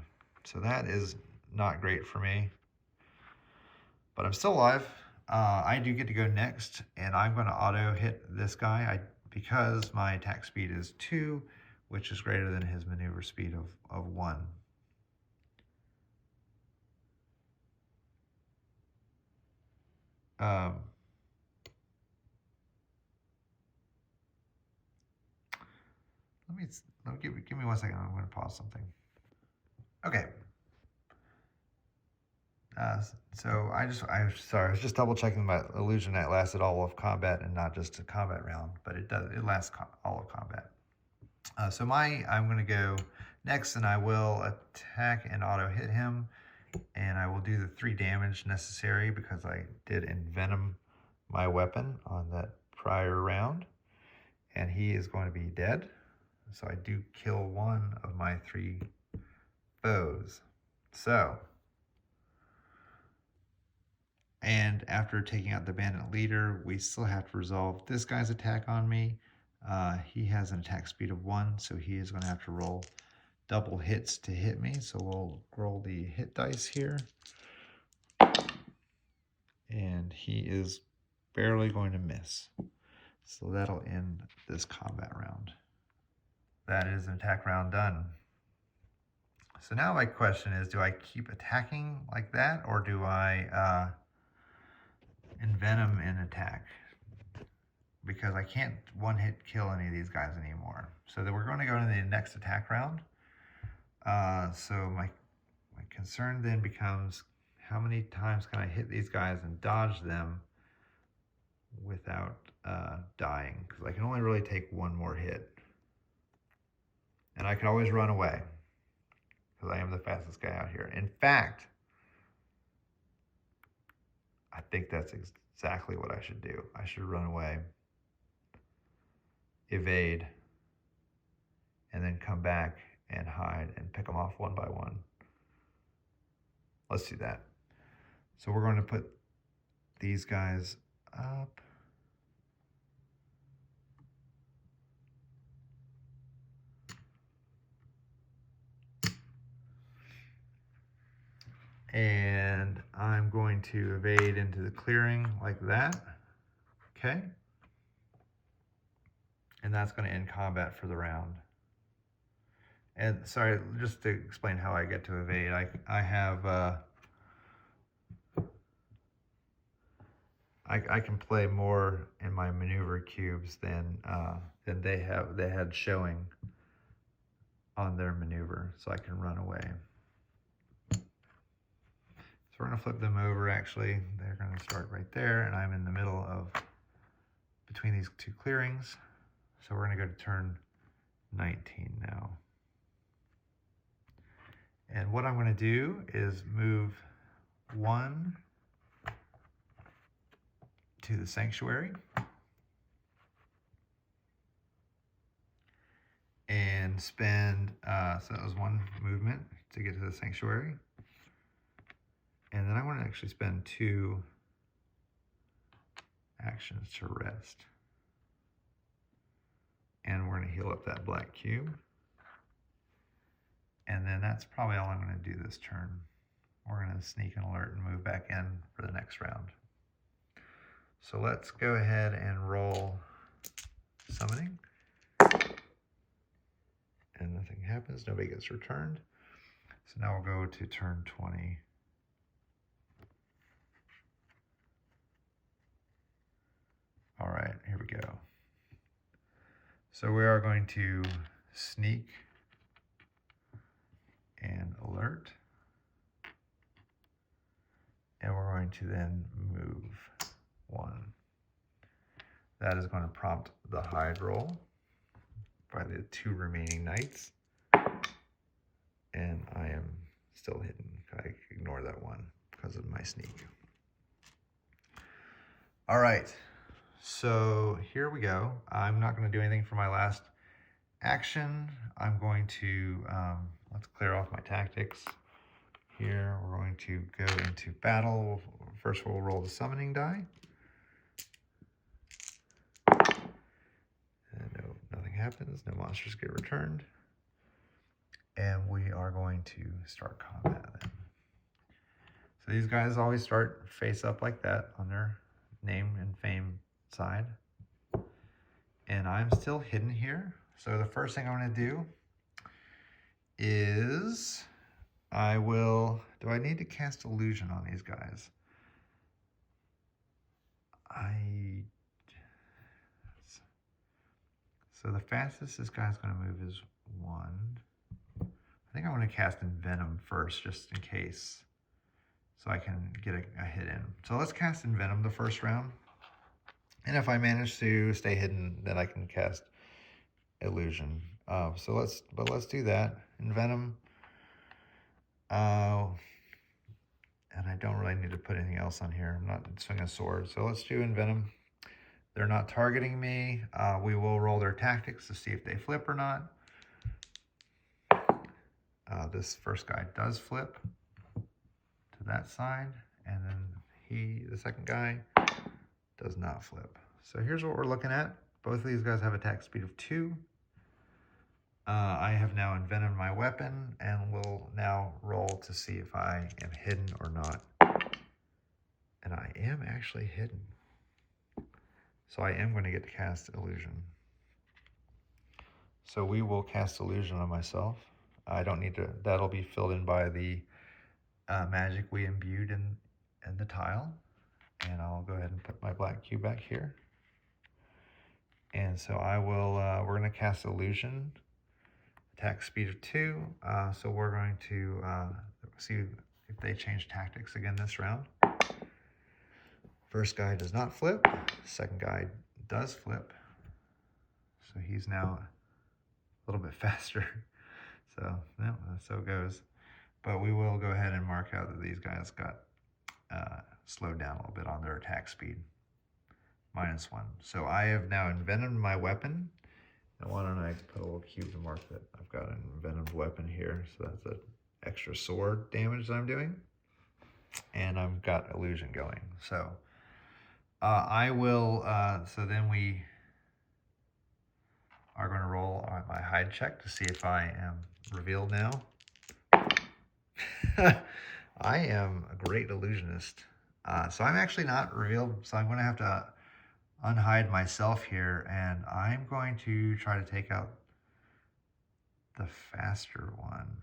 So that is not great for me, but I'm still alive. I do get to go next, and I'm going to auto hit this guy because my attack speed is 2, which is greater than his maneuver speed of 1. Give me 1 second. I'm going to pause something. Okay. So I was just double checking my illusion that lasted all of combat and not just a combat round, but it lasts all of combat. So I'm going to go next, and I will attack and auto hit him, and I will do the 3 damage necessary because I did envenom my weapon on that prior round, and he is going to be dead. So I do kill 1 of my 3 foes. So, and after taking out the bandit leader, we still have to resolve this guy's attack on me. He has an attack speed of 1, so he is going to have to roll double hits to hit me. So we'll roll the hit dice here. And he is barely going to miss. So that'll end this combat round. That is an attack round done. So now my question is, do I keep attacking like that, or do I envenom and attack? Because I can't one-hit kill any of these guys anymore. So then we're going to go into the next attack round. So my concern then becomes, how many times can I hit these guys and dodge them without dying? Because I can only really take 1 more hit. And I can always run away, because I am the fastest guy out here. In fact, I think that's exactly what I should do. I should run away, evade, and then come back and hide and pick them off 1 by 1. Let's do that. So we're going to put these guys up. And I'm going to evade into the clearing like that. Okay. And that's going to end combat for the round. And sorry, just to explain how I get to evade, I have I can play more in my maneuver cubes than they had showing on their maneuver, so I can run away. we're going to flip them over actually. They're going to start right there, and I'm in the middle of between these two clearings. So we're going to go to turn 19 now. And what I'm going to do is move 1 to the sanctuary. And spend, so that was 1 movement to get to the sanctuary. And then I want to actually spend 2 actions to rest. And we're going to heal up that black cube. And then that's probably all I'm going to do this turn. We're going to sneak an alert and move back in for the next round. So let's go ahead and roll summoning. And nothing happens, nobody gets returned. So now we'll go to turn 20. All right, here we go. So we are going to sneak and alert. And we're going to then move 1. That is going to prompt the hide roll by the 2 remaining knights. And I am still hidden. I ignore that 1 because of my sneak. All right, so here we go. I'm not going to do anything for my last action. I'm going to, let's clear off my tactics. Here, we're going to go into battle. First, we'll roll the summoning die. And nothing happens, no monsters get returned. And we are going to start combat then. So these guys always start face up like that on their name and fame side. And I'm still hidden here. So the first thing I'm going to do is do I need to cast illusion on these guys? So the fastest this guy's going to move is 1. I think I'm going to cast Envenom first, just in case, so I can get a hit in. So let's cast Envenom the first round. And if I manage to stay hidden, then I can cast Illusion. So let's do that. Envenom. And I don't really need to put anything else on here. I'm not swinging a sword. So let's do Envenom. They're not targeting me. We will roll their tactics to see if they flip or not. This first guy does flip to that side, and then the second guy does not flip. So here's what we're looking at. Both of these guys have attack speed of 2. I have now envenomed my weapon, and we'll now roll to see if I am hidden or not. And I am actually hidden. So I am going to get to cast Illusion. So we will cast Illusion on myself. I don't need to, that'll be filled in by the magic we imbued in the tile. And I'll go ahead and put my black cube back here. And so I will, we're going to cast Illusion, attack speed of 2. So we're going to see if they change tactics again this round. First guy does not flip. Second guy does flip. So he's now a little bit faster. So, yeah, so it goes. But we will go ahead and mark out that these guys got slowed down a little bit on their attack speed. -1. So I have now envenomed my weapon. And why don't I put a little cube to mark that I've got an envenomed weapon here. So that's an extra sword damage that I'm doing. And I've got Illusion going. So I will, so then we are going to roll my hide check to see if I am revealed now. I am a great illusionist. So I'm actually not revealed, so I'm going to have to unhide myself here, and I'm going to try to take out the faster one.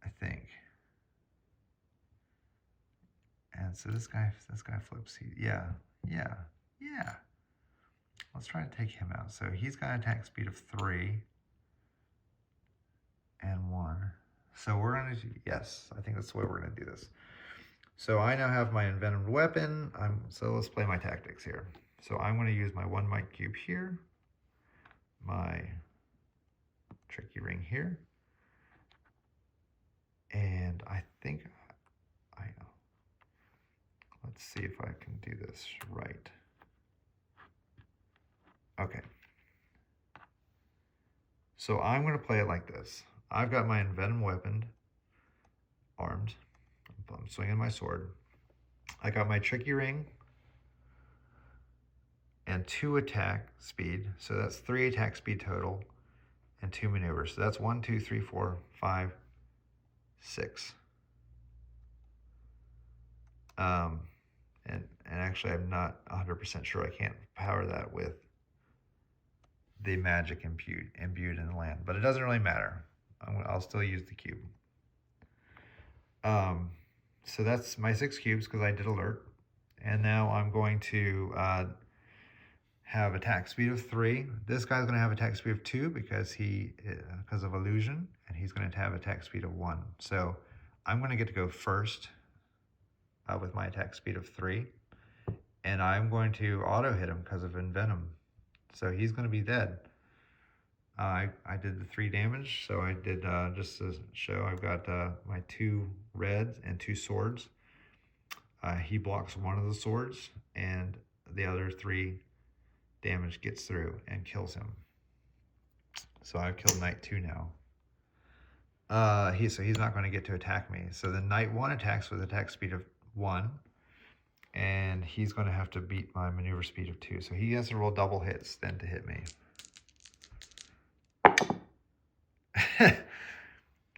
I think. And so this guy flips. Yeah. Let's try to take him out. So he's got an attack speed of 3. and 1. So we're going to, yes, I think that's the way we're going to do this. So I now have my envenomed weapon. So let's play my tactics here. So I'm going to use my 1 might cube here, my tricky ring here, and I think I know. Let's see if I can do this right. Okay. So I'm going to play it like this. I've got my envenomed weapon armed. I'm swinging my sword. I got my tricky ring and 2 attack speed. So that's 3 attack speed total and 2 maneuvers. So that's 1, 2, 3, 4, 5, 6. And actually I'm not 100% sure. I can't power that with the magic imbued in the land, but it doesn't really matter. I'll still use the cube. So that's my 6 cubes because I did alert. And now I'm going to have attack speed of 3. This guy's going to have attack speed of 2 because of illusion, and he's going to have attack speed of 1. So I'm going to get to go first with my attack speed of 3, and I'm going to auto hit him because of envenom. So he's going to be dead. I did the 3 damage, so I did, just to show, I've got my 2 reds and 2 swords. He blocks 1 of the swords, and the other 3 damage gets through and kills him. So I've killed Knight 2 now. So he's not going to get to attack me. So then Knight 1 attacks with attack speed of 1, and he's going to have to beat my maneuver speed of 2. So he has to roll double hits then to hit me.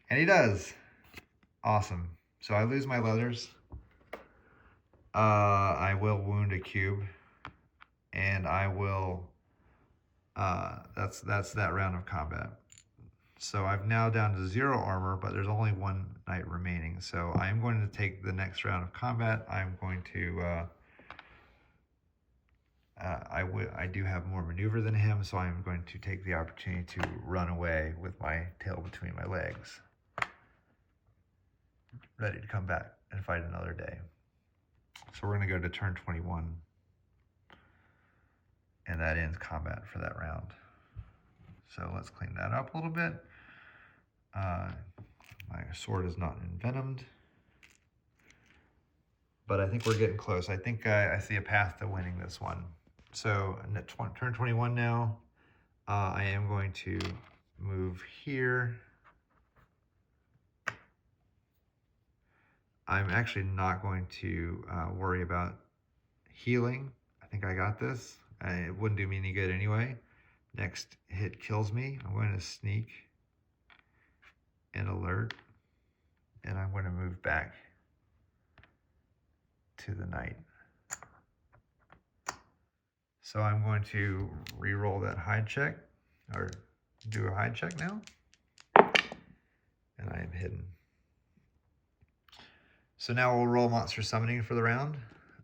And he does. Awesome. So I lose my leathers. I will wound a cube, and I will. That's that round of combat. So I'm now down to 0 armor, but there's only 1 knight remaining. So I'm going to take the next round of combat. I'm going to. I do have more maneuver than him, so I'm going to take the opportunity to run away with my tail between my legs, ready to come back and fight another day. So we're going to go to turn 21, and that ends combat for that round. So let's clean that up a little bit. My sword is not envenomed, but I think we're getting close. I think I see a path to winning this one. So at turn 21 now, I am going to move here. I'm actually not going to worry about healing. I think I got this. It wouldn't do me any good anyway. Next hit kills me. I'm going to sneak and alert, and I'm going to move back to the knight. So I'm going to re-roll that hide check, or do a hide check now, and I am hidden. So now we'll roll monster summoning for the round.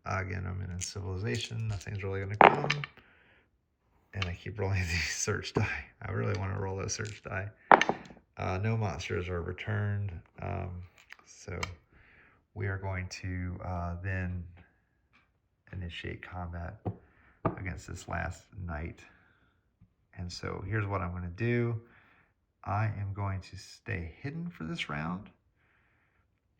Again, I'm in a civilization, nothing's really gonna come. And I keep rolling these search die. I really wanna roll those search die. No monsters are returned. So we are going to then initiate combat against this last knight. And so here's what I'm going to do. I am going to stay hidden for this round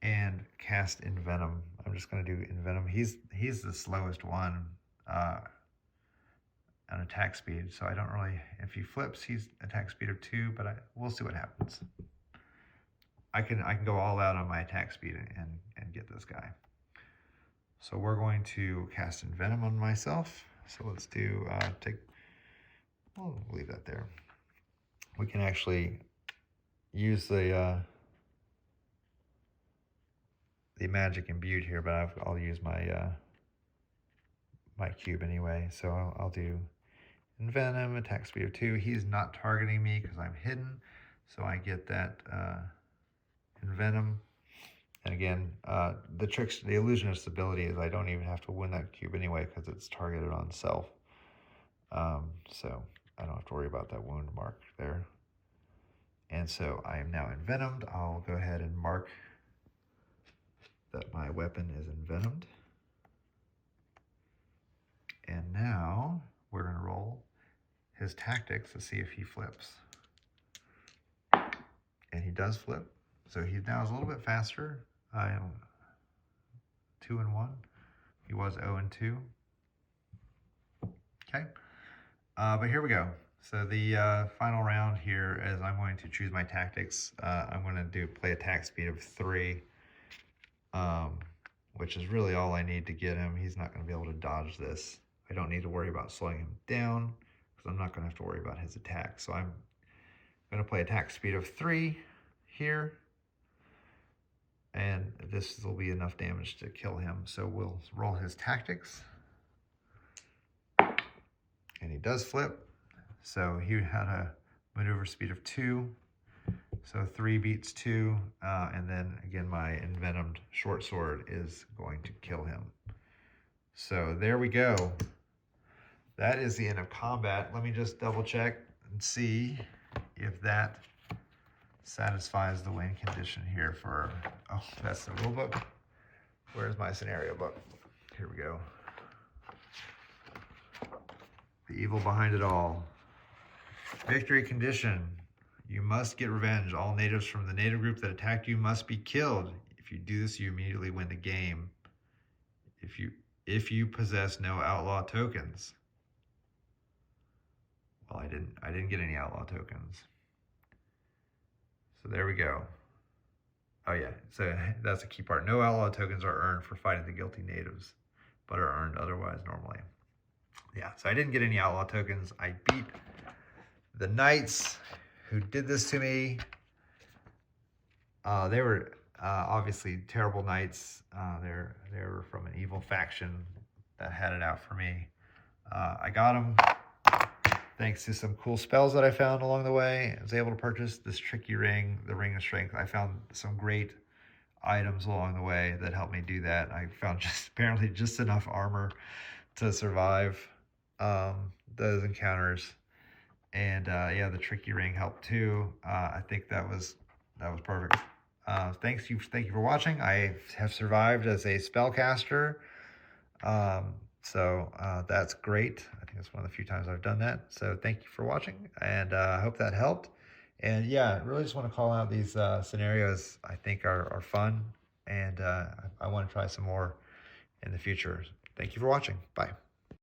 and cast Envenom. I'm just going to do Envenom. He's the slowest one on attack speed, so I don't really, if he flips, he's attack speed of 2, but we'll see what happens. I can go all out on my attack speed and get this guy. So we're going to cast Envenom on myself. So let's do, we'll leave that there. We can actually use the magic imbued here, but I'll use my my cube anyway. So I'll do Envenom, attack speed of 2. He's not targeting me because I'm hidden, so I get that Envenom. And again, the illusionist ability is I don't even have to win that cube anyway because it's targeted on self. So I don't have to worry about that wound mark there. And so I am now envenomed. I'll go ahead and mark that my weapon is envenomed. And now we're going to roll his tactics to see if he flips. And he does flip. So he now is a little bit faster. I am 2 and 1. He was 0 and 2. Okay. But here we go. So the final round here is I'm going to choose my tactics. I'm going to play attack speed of 3, which is really all I need to get him. He's not going to be able to dodge this. I don't need to worry about slowing him down because I'm not going to have to worry about his attack. So I'm going to play attack speed of 3 here. And this will be enough damage to kill him. So we'll roll his tactics. And he does flip. So he had a maneuver speed of 2. So 3 beats 2. And then again, my envenomed short sword is going to kill him. So there we go. That is the end of combat. Let me just double check and see if that satisfies the win condition here for, oh, that's the rule book. Where's my scenario book? Here we go. The evil behind it all. Victory condition. You must get revenge. All natives from the native group that attacked you must be killed. If you do this, you immediately win the game. If you possess no outlaw tokens. Well, I didn't get any outlaw tokens. So there we go. Oh yeah, so that's a key part. No outlaw tokens are earned for fighting the guilty natives, but are earned otherwise normally. Yeah, so I didn't get any outlaw tokens. I beat the knights who did this to me. They were obviously terrible knights. They were from an evil faction that had it out for me. I got them thanks to some cool spells that I found along the way. I was able to purchase this tricky ring, the Ring of Strength. I found some great items along the way that helped me do that. I found apparently just enough armor to survive those encounters. And yeah, the tricky ring helped too. I think that was perfect. Thank you for watching. I have survived as a spellcaster. So that's great. I think it's one of the few times I've done that. So thank you for watching, and I hope that helped. And yeah, I really just want to call out these scenarios I think are fun, and I want to try some more in the future. Thank you for watching. Bye.